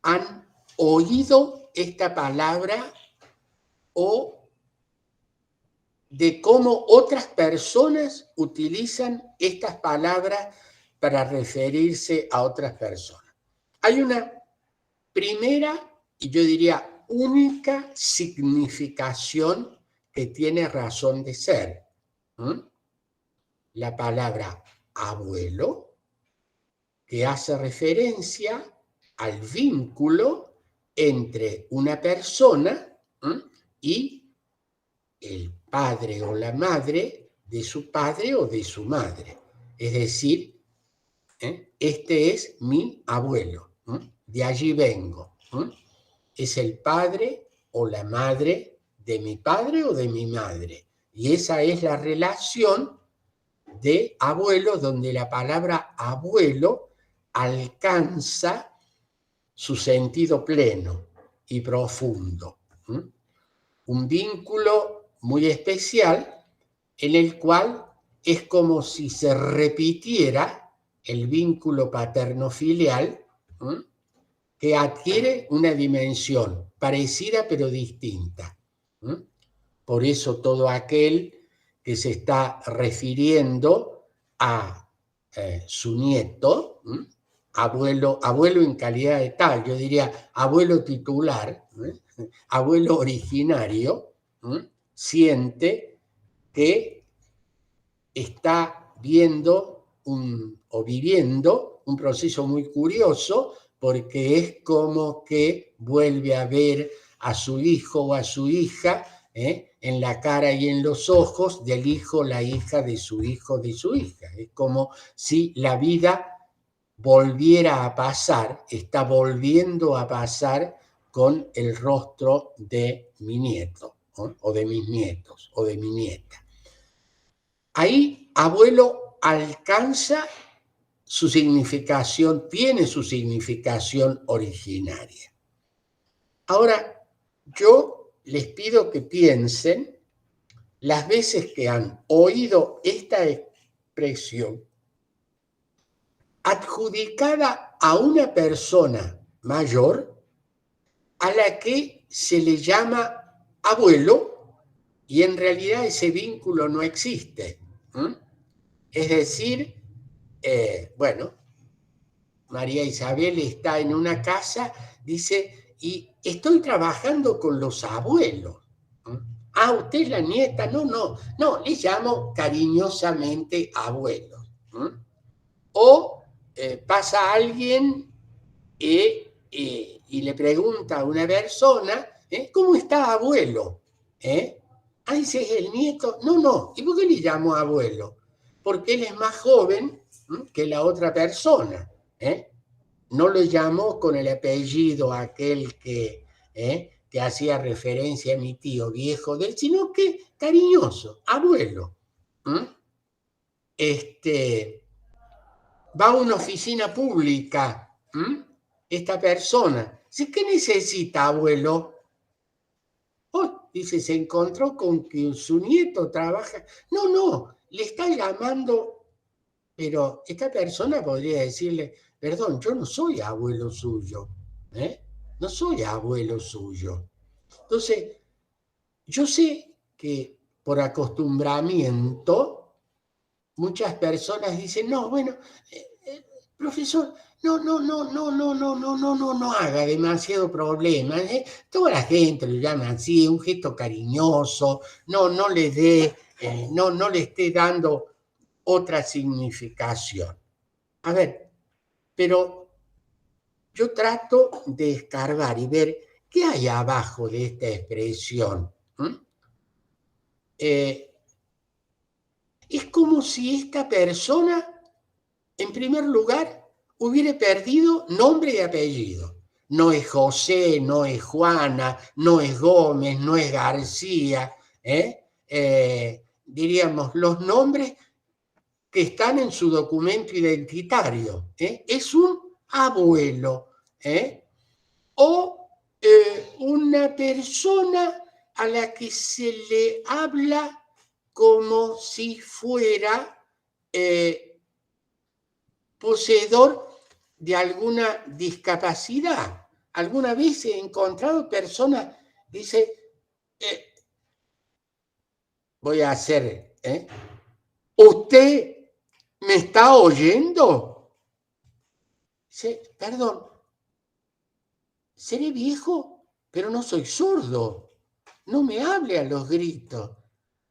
S1: han oído esta palabra o de cómo otras personas utilizan estas palabras para referirse a otras personas. Hay una primera, y yo diría única significación que tiene razón de ser. La palabra abuelo, que hace referencia al vínculo entre una persona y el padre o la madre de su padre o de su madre. Es decir, este es mi abuelo, de allí vengo. Es el padre o la madre de mi padre o de mi madre. Y esa es la relación de abuelo, donde la palabra abuelo alcanza su sentido pleno y profundo. Un vínculo muy especial en el cual es como si se repitiera el vínculo paterno-filial, que adquiere una dimensión parecida pero distinta. Por eso todo aquel que se está refiriendo a su nieto, abuelo en calidad de tal, yo diría abuelo titular, abuelo originario, siente que está viendo o viviendo un proceso muy curioso, porque es como que vuelve a ver a su hijo o a su hija en la cara y en los ojos del hijo o la hija de su hijo o de su hija. Es como si la vida volviera a pasar, está volviendo a pasar con el rostro de mi nieto, o de mis nietos, o de mi nieta. Ahí abuelo alcanza su significación, tiene su significación originaria. Ahora, yo les pido que piensen las veces que han oído esta expresión adjudicada a una persona mayor a la que se le llama abuelo y en realidad ese vínculo no existe. Es decir, bueno, María Isabel está en una casa, dice, y estoy trabajando con los abuelos. Ah, usted es la nieta. No, le llamo cariñosamente abuelo. O pasa alguien y le pregunta a una persona, ¿cómo está abuelo? Ah, ese es el nieto. No, ¿y por qué le llamo abuelo? Porque él es más joven que la otra persona. No lo llamó con el apellido aquel que hacía referencia a mi tío viejo de él, sino que cariñoso, abuelo. Va a una oficina pública, esta persona. Dice, ¿qué necesita, abuelo? Oh, dice, se encontró con que su nieto trabaja. No, le está llamando, pero esta persona podría decirle, perdón, yo no soy abuelo suyo, no soy abuelo suyo. Entonces, yo sé que por acostumbramiento, muchas personas dicen, no, bueno, profesor, no haga demasiado problema. Toda la gente lo llama así, un gesto cariñoso, no le dé, no le esté dando otra significación. A ver, pero yo trato de escarbar y ver qué hay abajo de esta expresión. Es como si esta persona, en primer lugar, hubiera perdido nombre y apellido. No es José, no es Juana, no es Gómez, no es García. Diríamos, los nombres que están en su documento identitario. Es un abuelo. O una persona a la que se le habla como si fuera poseedor de alguna discapacidad. Alguna vez he encontrado personas, dice, voy a hacer, ¿usted me está oyendo? Dice, perdón, seré viejo, pero no soy sordo. No me hable a los gritos.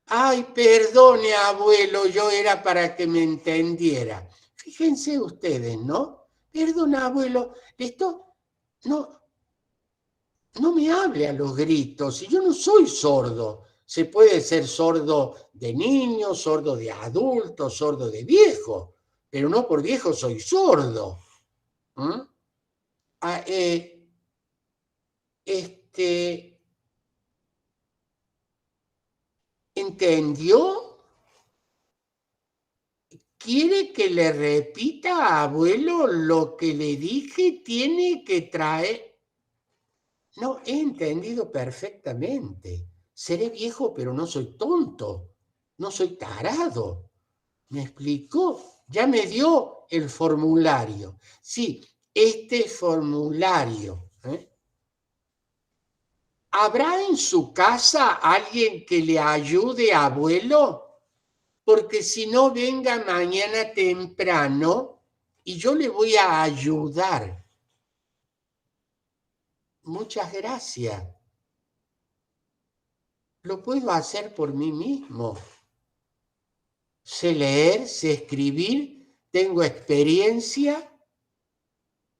S1: Ay, perdone, abuelo, yo era para que me entendiera. Fíjense ustedes, ¿no? Perdón, abuelo, esto no me hable a los gritos, y yo no soy sordo, Se puede ser sordo de niño, sordo de adulto, sordo de viejo, pero no por viejo soy sordo. ¿Entendió? ¿Quiere que le repita, abuelo, lo que le dije? Tiene que traer... No, he entendido perfectamente. Seré viejo, pero no soy tonto. No soy tarado. ¿Me explicó? Ya me dio el formulario. Sí, este formulario. ¿Habrá en su casa alguien que le ayude, abuelo? Porque si no, venga mañana temprano y yo le voy a ayudar. Muchas gracias. Lo puedo hacer por mí mismo. Sé leer, sé escribir, tengo experiencia.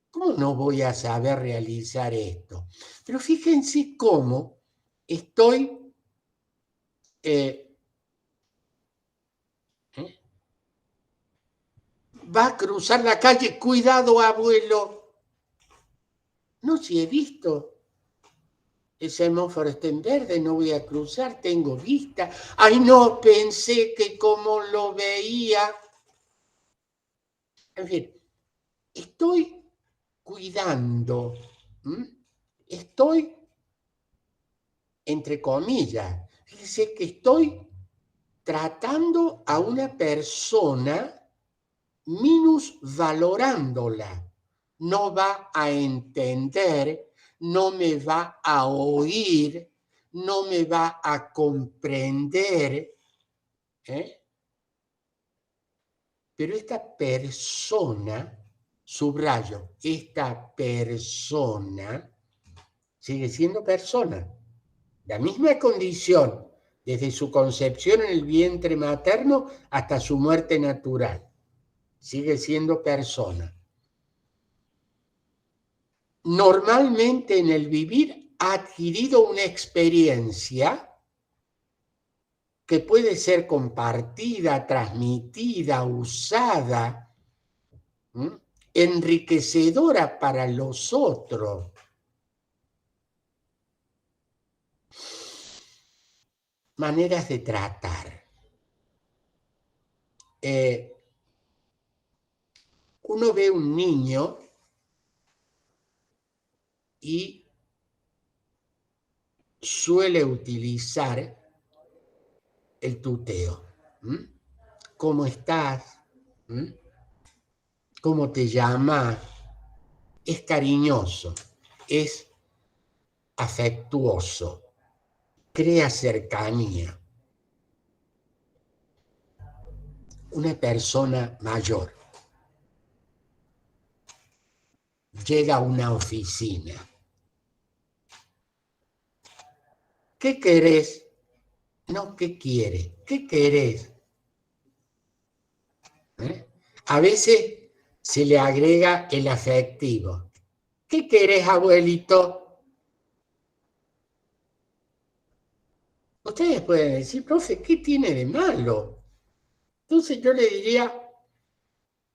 S1: ¿Cómo no voy a saber realizar esto? Pero fíjense cómo estoy... Va a cruzar la calle. Cuidado, abuelo. No, si he visto. El semáforo está en verde, no voy a cruzar, tengo vista. Ay, no, pensé que como lo veía. En fin, estoy cuidando. Estoy, entre comillas, fíjese que estoy tratando a una persona minusvalorándola. No va a entender, no me va a oír, no me va a comprender. Pero esta persona, subrayo, esta persona sigue siendo persona. La misma condición desde su concepción en el vientre materno hasta su muerte natural. Sigue siendo persona. Normalmente en el vivir ha adquirido una experiencia que puede ser compartida, transmitida, usada, enriquecedora para los otros. Maneras de tratar. Uno ve un niño y suele utilizar el tuteo. ¿Cómo estás? ¿Cómo te llamas? Es cariñoso, es afectuoso, crea cercanía. Una persona mayor llega a una oficina. ¿Qué querés? No, ¿qué quiere? ¿Qué querés? A veces se le agrega el afectivo. ¿Qué querés, abuelito? Ustedes pueden decir, profe, ¿qué tiene de malo? Entonces yo le diría,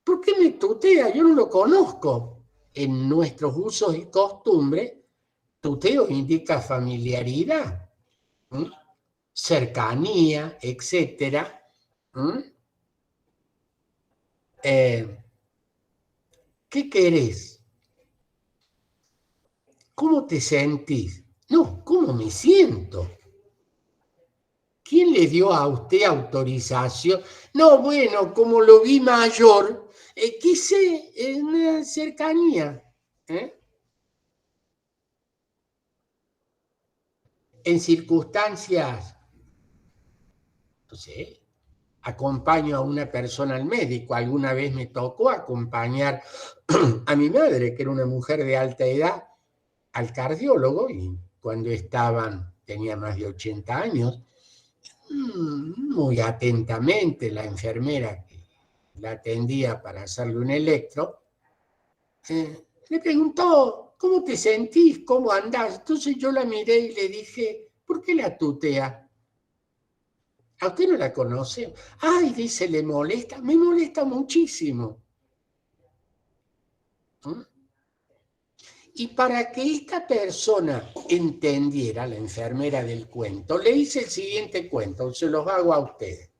S1: ¿por qué me tutea? Yo no lo conozco. En nuestros usos y costumbres, tuteo indica familiaridad, cercanía, etc. ¿Qué querés? ¿Cómo te sentís? No, ¿cómo me siento? ¿Quién le dio a usted autorización? No, bueno, como lo vi mayor, quise una cercanía. En circunstancias, no sé, acompaño a una persona al médico. Alguna vez me tocó acompañar a mi madre, que era una mujer de alta edad, al cardiólogo, y cuando tenía más de 80 años, muy atentamente la enfermera que la atendía para hacerle un electro, le preguntó, ¿cómo te sentís? ¿Cómo andás? Entonces yo la miré y le dije, ¿por qué la tutea? ¿A usted no la conoce? Ay, dice, ¿le molesta? Me molesta muchísimo. ¿Mm? Y para que esta persona entendiera, la enfermera del cuento, le hice el siguiente cuento, se los hago a ustedes.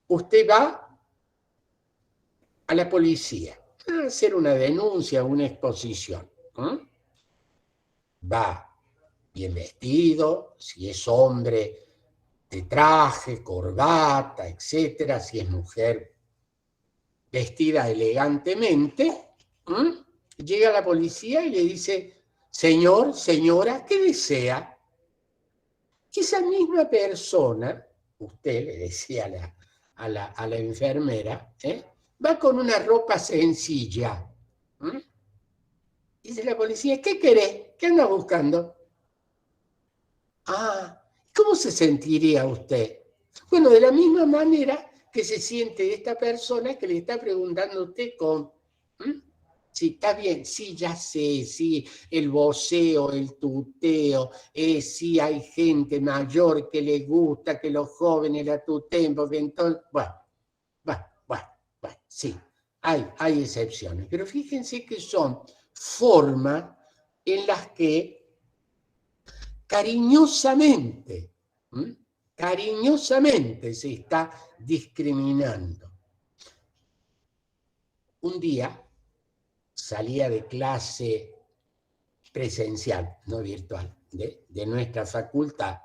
S1: Usted va a la policía a hacer una denuncia, una exposición. Va bien vestido, si es hombre, de traje, corbata, etcétera, si es mujer, vestida elegantemente. Llega la policía y le dice, señor, señora, ¿qué desea? Esa misma persona, usted le decía a la enfermera, va con una ropa sencilla. Dice la policía, ¿qué querés? ¿Qué anda buscando? Ah, ¿cómo se sentiría usted? Bueno, de la misma manera que se siente esta persona que le está preguntando a usted con... Sí, está bien, sí, ya sé, sí, el voceo, el tuteo, sí, hay gente mayor que le gusta que los jóvenes la tuteen, porque entonces, bueno, sí, hay excepciones, pero fíjense que son formas en las que cariñosamente se está discriminando. Un día salía de clase presencial, no virtual, de nuestra facultad,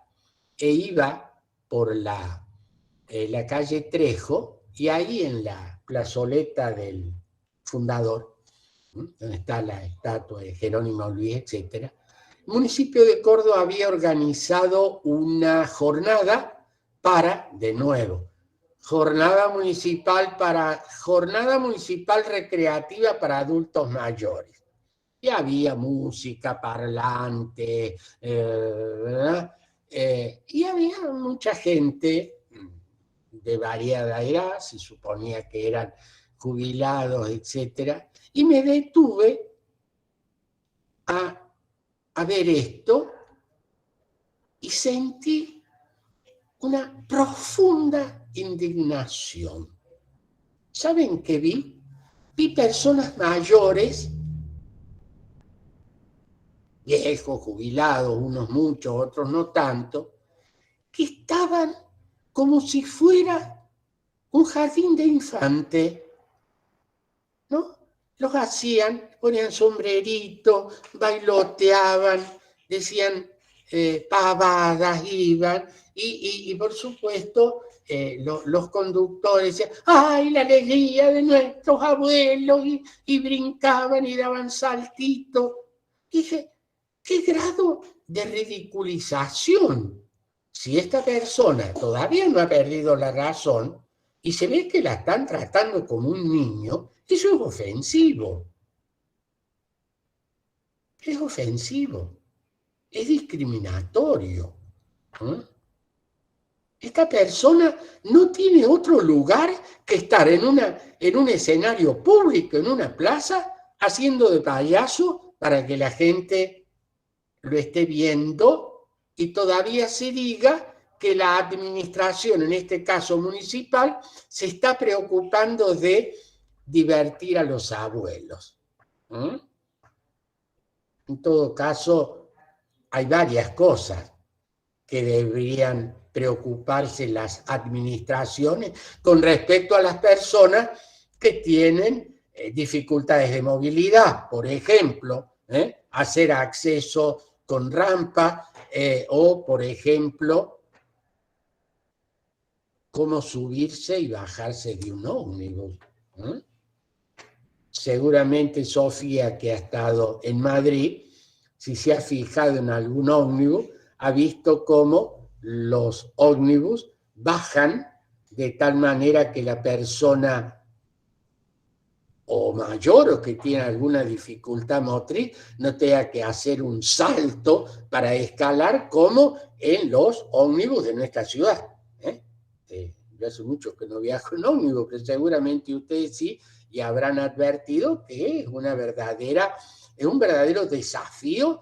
S1: e iba por la calle Trejo, y ahí en la plazoleta del fundador, donde está la estatua de Jerónimo Luis, etc., el municipio de Córdoba había organizado una jornada para, de nuevo, jornada municipal recreativa para adultos mayores. Y había música, parlante, y había mucha gente de variada edad, se suponía que eran jubilados, etc. Y me detuve a ver esto y sentí una profunda indignación. ¿Saben qué vi? Vi personas mayores, viejos, jubilados, unos muchos, otros no tanto, que estaban como si fuera un jardín de infante, ¿no? Los hacían, ponían sombrerito, bailoteaban, decían pavadas, iban, y por supuesto los conductores decían, ¡ay, la alegría de nuestros abuelos! Y brincaban y daban saltitos. Dije, ¿qué grado de ridiculización? Si esta persona todavía no ha perdido la razón y se ve que la están tratando como un niño, eso es ofensivo. Es ofensivo. Es discriminatorio. Esta persona no tiene otro lugar que estar en un escenario público, en una plaza, haciendo de payaso para que la gente lo esté viendo y todavía se diga que la administración, en este caso municipal, se está preocupando de divertir a los abuelos. En todo caso, hay varias cosas que deberían preocuparse las administraciones con respecto a las personas que tienen dificultades de movilidad, por ejemplo, hacer acceso con rampa o, por ejemplo, cómo subirse y bajarse de un ómnibus. Seguramente Sofía, que ha estado en Madrid, si se ha fijado en algún ómnibus, ha visto cómo los ómnibus bajan de tal manera que la persona o mayor o que tiene alguna dificultad motriz no tenga que hacer un salto para escalar como en los ómnibus de nuestra ciudad. Yo hace mucho que no viajo en ómnibus, pero seguramente ustedes sí, y habrán advertido que es un verdadero desafío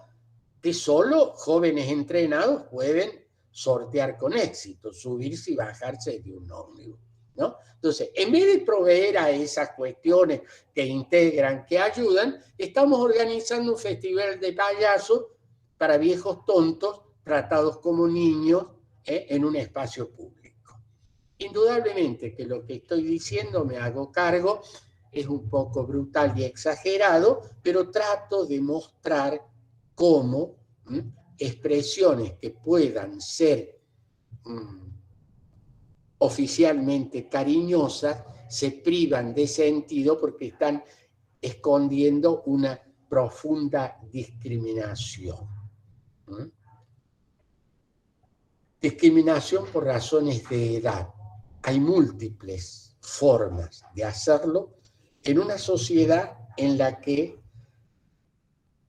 S1: que solo jóvenes entrenados pueden sortear con éxito, subirse y bajarse de un ómnibus, ¿no? Entonces, en vez de proveer a esas cuestiones que integran, que ayudan, estamos organizando un festival de payasos para viejos tontos tratados como niños en un espacio público. Indudablemente que lo que estoy diciendo, me hago cargo, es un poco brutal y exagerado, pero trato de mostrar cómo expresiones que puedan ser oficialmente cariñosas se privan de sentido porque están escondiendo una profunda discriminación. Discriminación por razones de edad. Hay múltiples formas de hacerlo en una sociedad en la que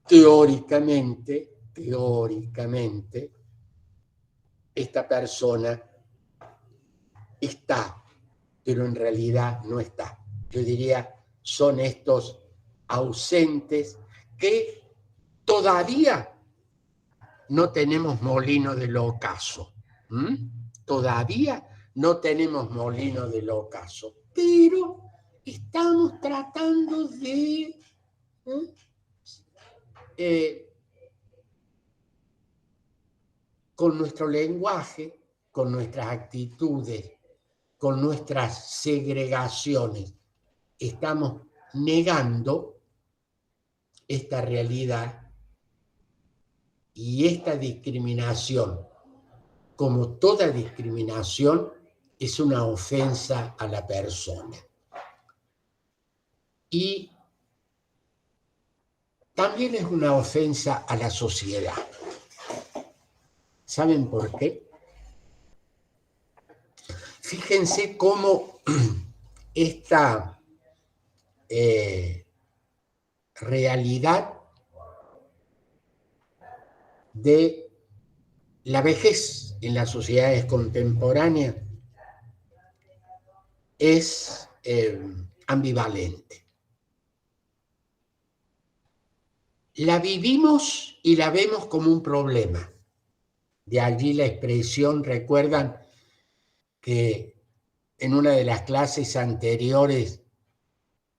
S1: teóricamente, esta persona está, pero en realidad no está. Yo diría, son estos ausentes que todavía no tenemos molino del ocaso. Todavía no tenemos molino del ocaso, pero estamos tratando de con nuestro lenguaje, con nuestras actitudes, con nuestras segregaciones, estamos negando esta realidad y esta discriminación, como toda discriminación, es una ofensa a la persona. Y también es una ofensa a la sociedad. ¿Saben por qué? Fíjense cómo esta realidad de la vejez en las sociedades contemporáneas es ambivalente. La vivimos y la vemos como un problema. De allí la expresión, recuerdan que en una de las clases anteriores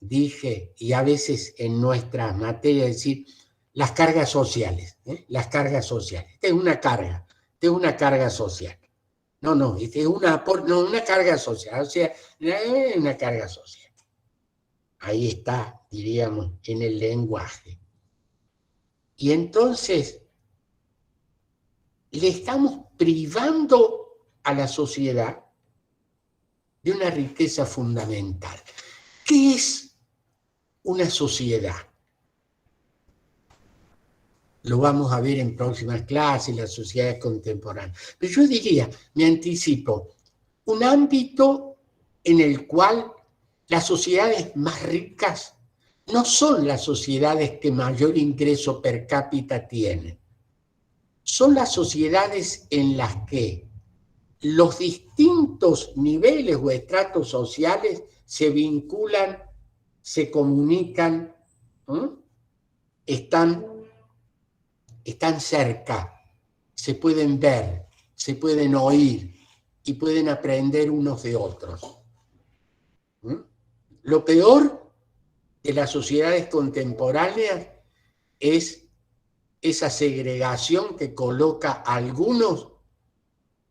S1: dije, y a veces en nuestras materias, decir, las cargas sociales, las cargas sociales. Esta es una carga social. No, esta es una carga social, o sea, una carga social. Ahí está, diríamos, en el lenguaje. Y entonces, le estamos privando a la sociedad de una riqueza fundamental. ¿Qué es una sociedad? Lo vamos a ver en próximas clases, las sociedades contemporáneas. Pero yo diría, me anticipo, un ámbito en el cual las sociedades más ricas no son las sociedades que mayor ingreso per cápita tienen. Son las sociedades en las que los distintos niveles o estratos sociales se vinculan, se comunican, están cerca, se pueden ver, se pueden oír y pueden aprender unos de otros. Lo peor de las sociedades contemporáneas es esa segregación que coloca a algunos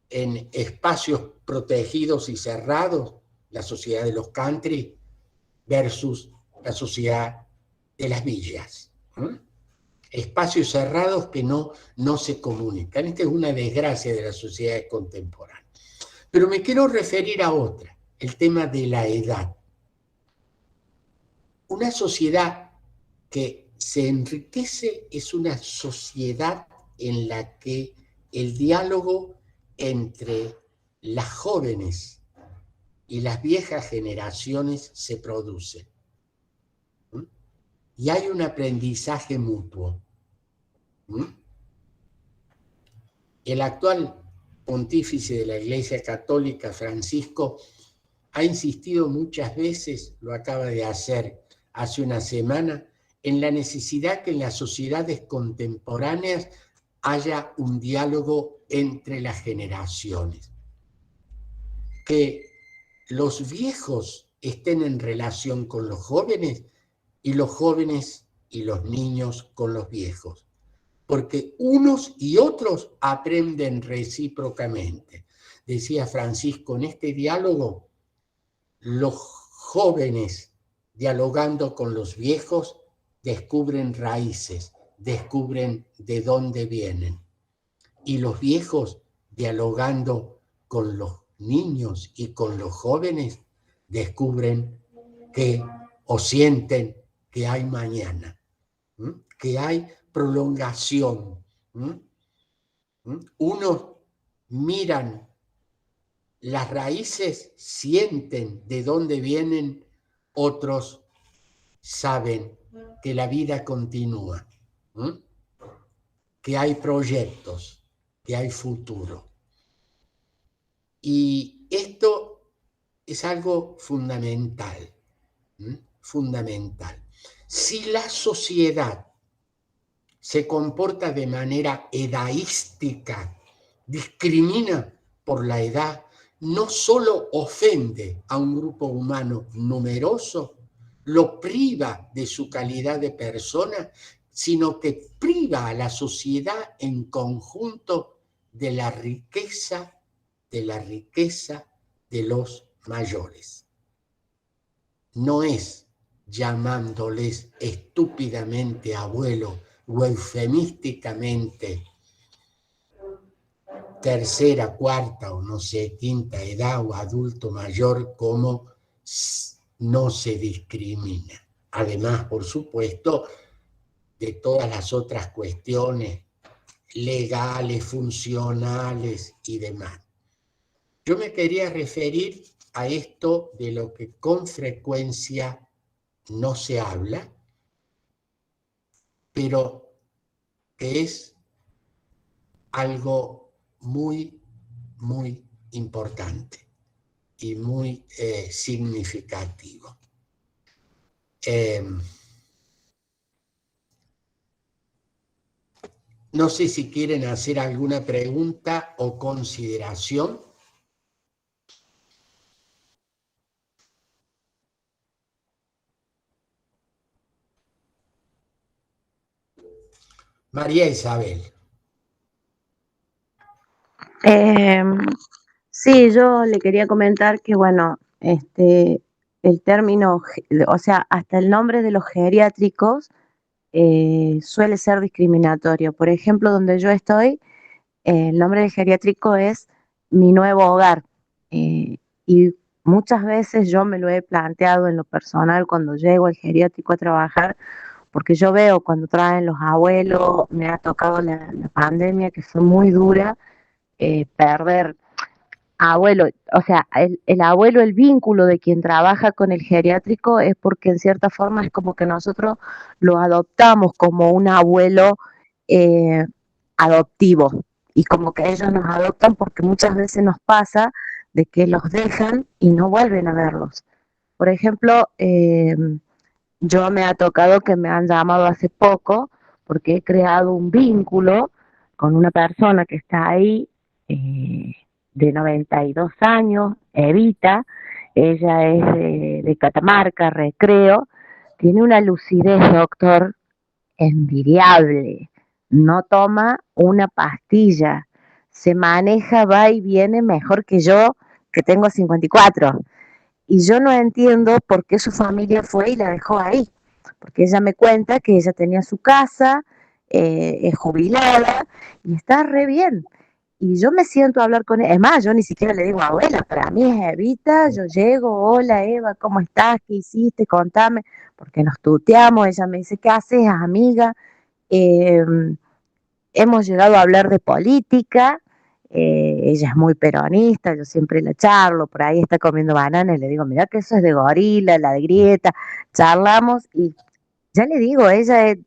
S1: en espacios protegidos y cerrados, la sociedad de los country versus la sociedad de las villas. Espacios cerrados que no se comunican. Esta es una desgracia de las sociedades contemporáneas. Pero me quiero referir a otra, el tema de la edad. Una sociedad que se enriquece es una sociedad en la que el diálogo entre las jóvenes y las viejas generaciones se produce. Y hay un aprendizaje mutuo. El actual pontífice de la Iglesia Católica, Francisco, ha insistido muchas veces, lo acaba de hacer hace una semana, en la necesidad que en las sociedades contemporáneas haya un diálogo entre las generaciones, que los viejos estén en relación con los jóvenes y los jóvenes y los niños con los viejos, porque unos y otros aprenden recíprocamente. Decía Francisco, en este diálogo, los jóvenes dialogando con los viejos descubren raíces, descubren de dónde vienen. Y los viejos dialogando con los niños y con los jóvenes descubren que o sienten que hay mañana, que hay prolongación. Unos miran las raíces, sienten de dónde vienen, otros saben que la vida continúa, que hay proyectos, que hay futuro. Y esto es algo fundamental, fundamental. Si la sociedad se comporta de manera edaística, discrimina por la edad, no solo ofende a un grupo humano numeroso, lo priva de su calidad de persona, sino que priva a la sociedad en conjunto de la riqueza de los mayores. No es llamándoles estúpidamente abuelo o eufemísticamente tercera, cuarta o no sé, quinta edad o adulto mayor como no se discrimina. Además, por supuesto, de todas las otras cuestiones legales, funcionales y demás. Yo me quería referir a esto de lo que con frecuencia no se habla, pero que es algo muy, muy importante y muy significativo. No sé si quieren hacer alguna pregunta o consideración. María Isabel.
S7: Sí, yo le quería comentar que, bueno, el término, o sea, hasta el nombre de los geriátricos suele ser discriminatorio. Por ejemplo, donde yo estoy, el nombre del geriátrico es Mi Nuevo Hogar. Y muchas veces yo me lo he planteado en lo personal cuando llego al geriátrico a trabajar, porque yo veo cuando traen los abuelos, me ha tocado la pandemia que fue muy dura, perder abuelo, o sea, el abuelo, el vínculo de quien trabaja con el geriátrico es porque en cierta forma es como que nosotros lo adoptamos como un abuelo eh, adoptivo y como que ellos nos adoptan porque muchas veces nos pasa de que los dejan y no vuelven a verlos. Por ejemplo, yo me ha tocado que me han llamado hace poco porque he creado un vínculo con una persona que está ahí, de 92 años, Evita. Ella es de Catamarca, Recreo, tiene una lucidez, doctor, envidiable, no toma una pastilla, se maneja, va y viene mejor que yo, que tengo 54. Y yo no entiendo por qué su familia fue y la dejó ahí, porque ella me cuenta que ella tenía su casa, es jubilada y está re bien. Y yo me siento a hablar con ella, es más, yo ni siquiera le digo abuela, para mí es Evita, yo llego, hola Eva, ¿cómo estás? ¿Qué hiciste? Contame, porque nos tuteamos, ella me dice, ¿qué haces, amiga? Eh, Hemos llegado a hablar de política, ella es muy peronista, yo siempre la charlo, por ahí está comiendo banana y le digo, mira que eso es de gorila, la de Grieta, charlamos y ya le digo,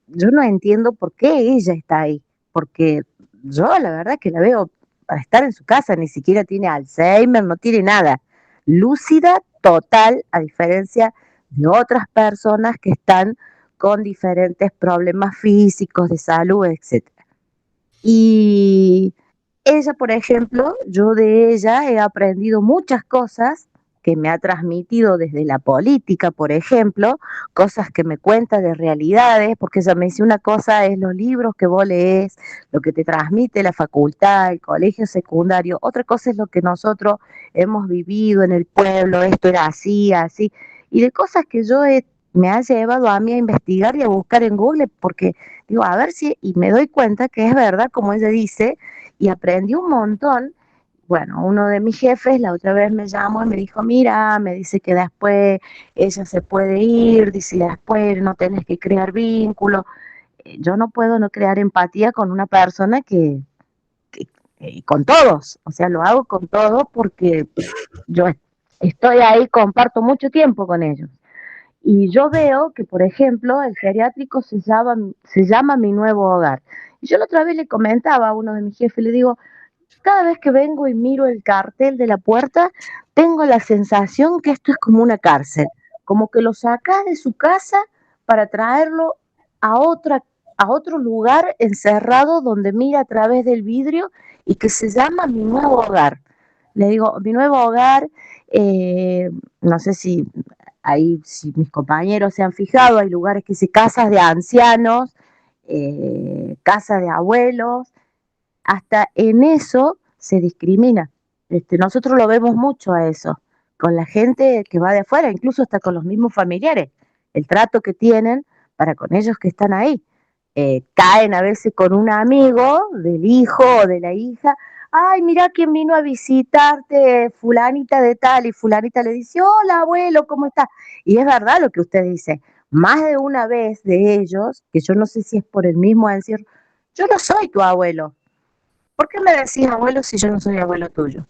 S7: yo no entiendo por qué ella está ahí, porque yo la verdad que la veo para estar en su casa, ni siquiera tiene Alzheimer, no tiene nada, lúcida total, a diferencia de otras personas que están con diferentes problemas físicos, de salud, etcétera. Y ella, por ejemplo, yo de ella he aprendido muchas cosas que me ha transmitido desde la política, por ejemplo, cosas que me cuenta de realidades, porque ella me dice una cosa es los libros que vos lees, lo que te transmite la facultad, el colegio secundario, otra cosa es lo que nosotros hemos vivido en el pueblo, esto era así, así, y de cosas que me ha llevado a mí a investigar y a buscar en Google, porque digo, a ver si, y me doy cuenta que es verdad, como ella dice, y aprendí un montón. Bueno, uno de mis jefes la otra vez me llamó y me dijo, mira, me dice que después ella se puede ir, dice, después no tenés que crear vínculos. Yo no puedo no crear empatía con una persona que con todos, o sea, lo hago con todos porque yo estoy ahí, comparto mucho tiempo con ellos. Y yo veo que, por ejemplo, el geriátrico se llama Mi Nuevo Hogar. Y yo la otra vez le comentaba a uno de mis jefes, le digo, cada vez que vengo y miro el cartel de la puerta, tengo la sensación que esto es como una cárcel, como que lo sacas de su casa para traerlo a otro lugar encerrado donde mira a través del vidrio y que se llama Mi Nuevo Hogar. Le digo, Mi Nuevo Hogar, no sé si mis compañeros se han fijado, hay lugares que dice casas de ancianos, casas de abuelos, hasta en eso se discrimina. Nosotros lo vemos mucho a eso, con la gente que va de afuera, incluso hasta con los mismos familiares, el trato que tienen para con ellos que están ahí. Caen a veces con un amigo del hijo o de la hija, ay, mira quién vino a visitarte, fulanita de tal, y fulanita le dice, hola abuelo, ¿cómo estás? Y es verdad lo que usted dice, más de una vez de ellos, que yo no sé si es por el mismo encierro, yo no soy tu abuelo. ¿Por qué me decís abuelo si yo no soy abuelo tuyo?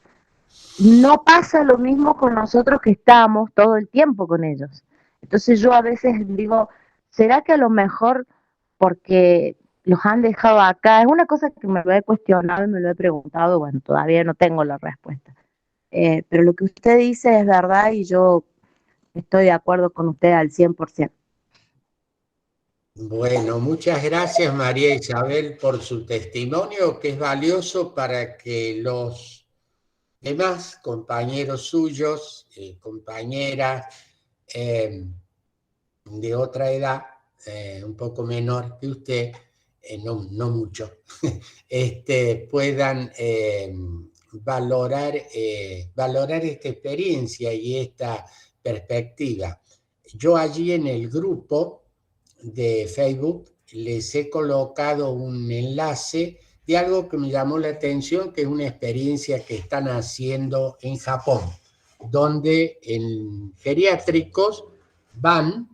S7: No pasa lo mismo con nosotros que estamos todo el tiempo con ellos. Entonces yo a veces digo, ¿será que a lo mejor porque los han dejado acá? Es una cosa que me lo he cuestionado y me lo he preguntado, bueno, todavía no tengo la respuesta. Pero lo que usted dice es verdad y yo estoy de acuerdo con usted al 100%.
S1: Bueno, muchas gracias María Isabel por su testimonio, que es valioso para que los demás compañeros suyos, compañeras de otra edad, un poco menor que usted, no mucho, puedan valorar esta experiencia y esta perspectiva. Yo allí en el grupo de Facebook les he colocado un enlace de algo que me llamó la atención, que es una experiencia que están haciendo en Japón, donde en geriátricos van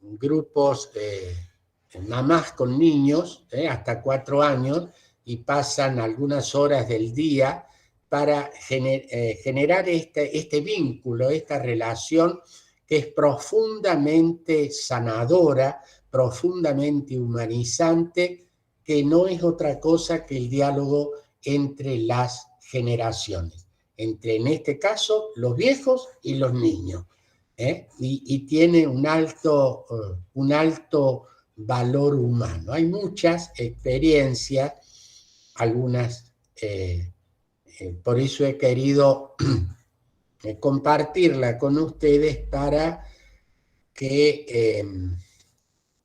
S1: grupos, mamás con niños, hasta 4 años, y pasan algunas horas del día para generar este vínculo, esta relación que es profundamente sanadora, profundamente humanizante, que no es otra cosa que el diálogo entre las generaciones, entre, en este caso, los viejos y los niños. Y tiene un alto valor humano. Hay muchas experiencias, algunas, por eso he querido compartirla con ustedes para que,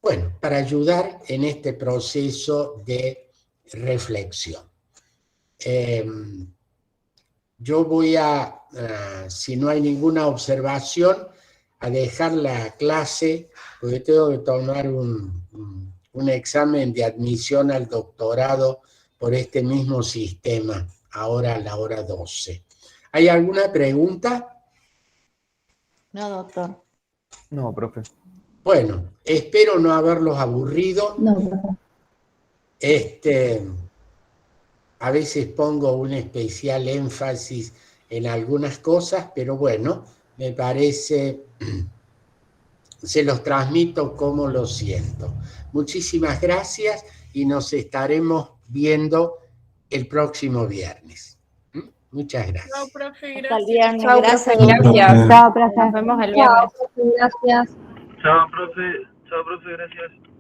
S1: bueno, para ayudar en este proceso de reflexión. Yo voy si no hay ninguna observación, a dejar la clase, porque tengo que tomar un examen de admisión al doctorado por este mismo sistema, ahora a la hora 12. ¿Hay alguna pregunta?
S8: No, doctor.
S3: No, profe.
S1: Bueno, espero no haberlos aburrido.
S5: No, profe.
S1: A veces pongo un especial énfasis en algunas cosas, pero bueno, me parece, se los transmito como lo siento. Muchísimas gracias y nos estaremos viendo el próximo viernes. Muchas gracias.
S9: Chao, profe,
S8: Hasta el
S9: gracias.
S8: viernes.
S4: Chao,
S8: Gracias.
S4: profe, gracias.
S7: Chao, profe.
S4: Nos vemos el viernes.
S5: Gracias.
S10: Chao, profe. Chao, profe. Gracias.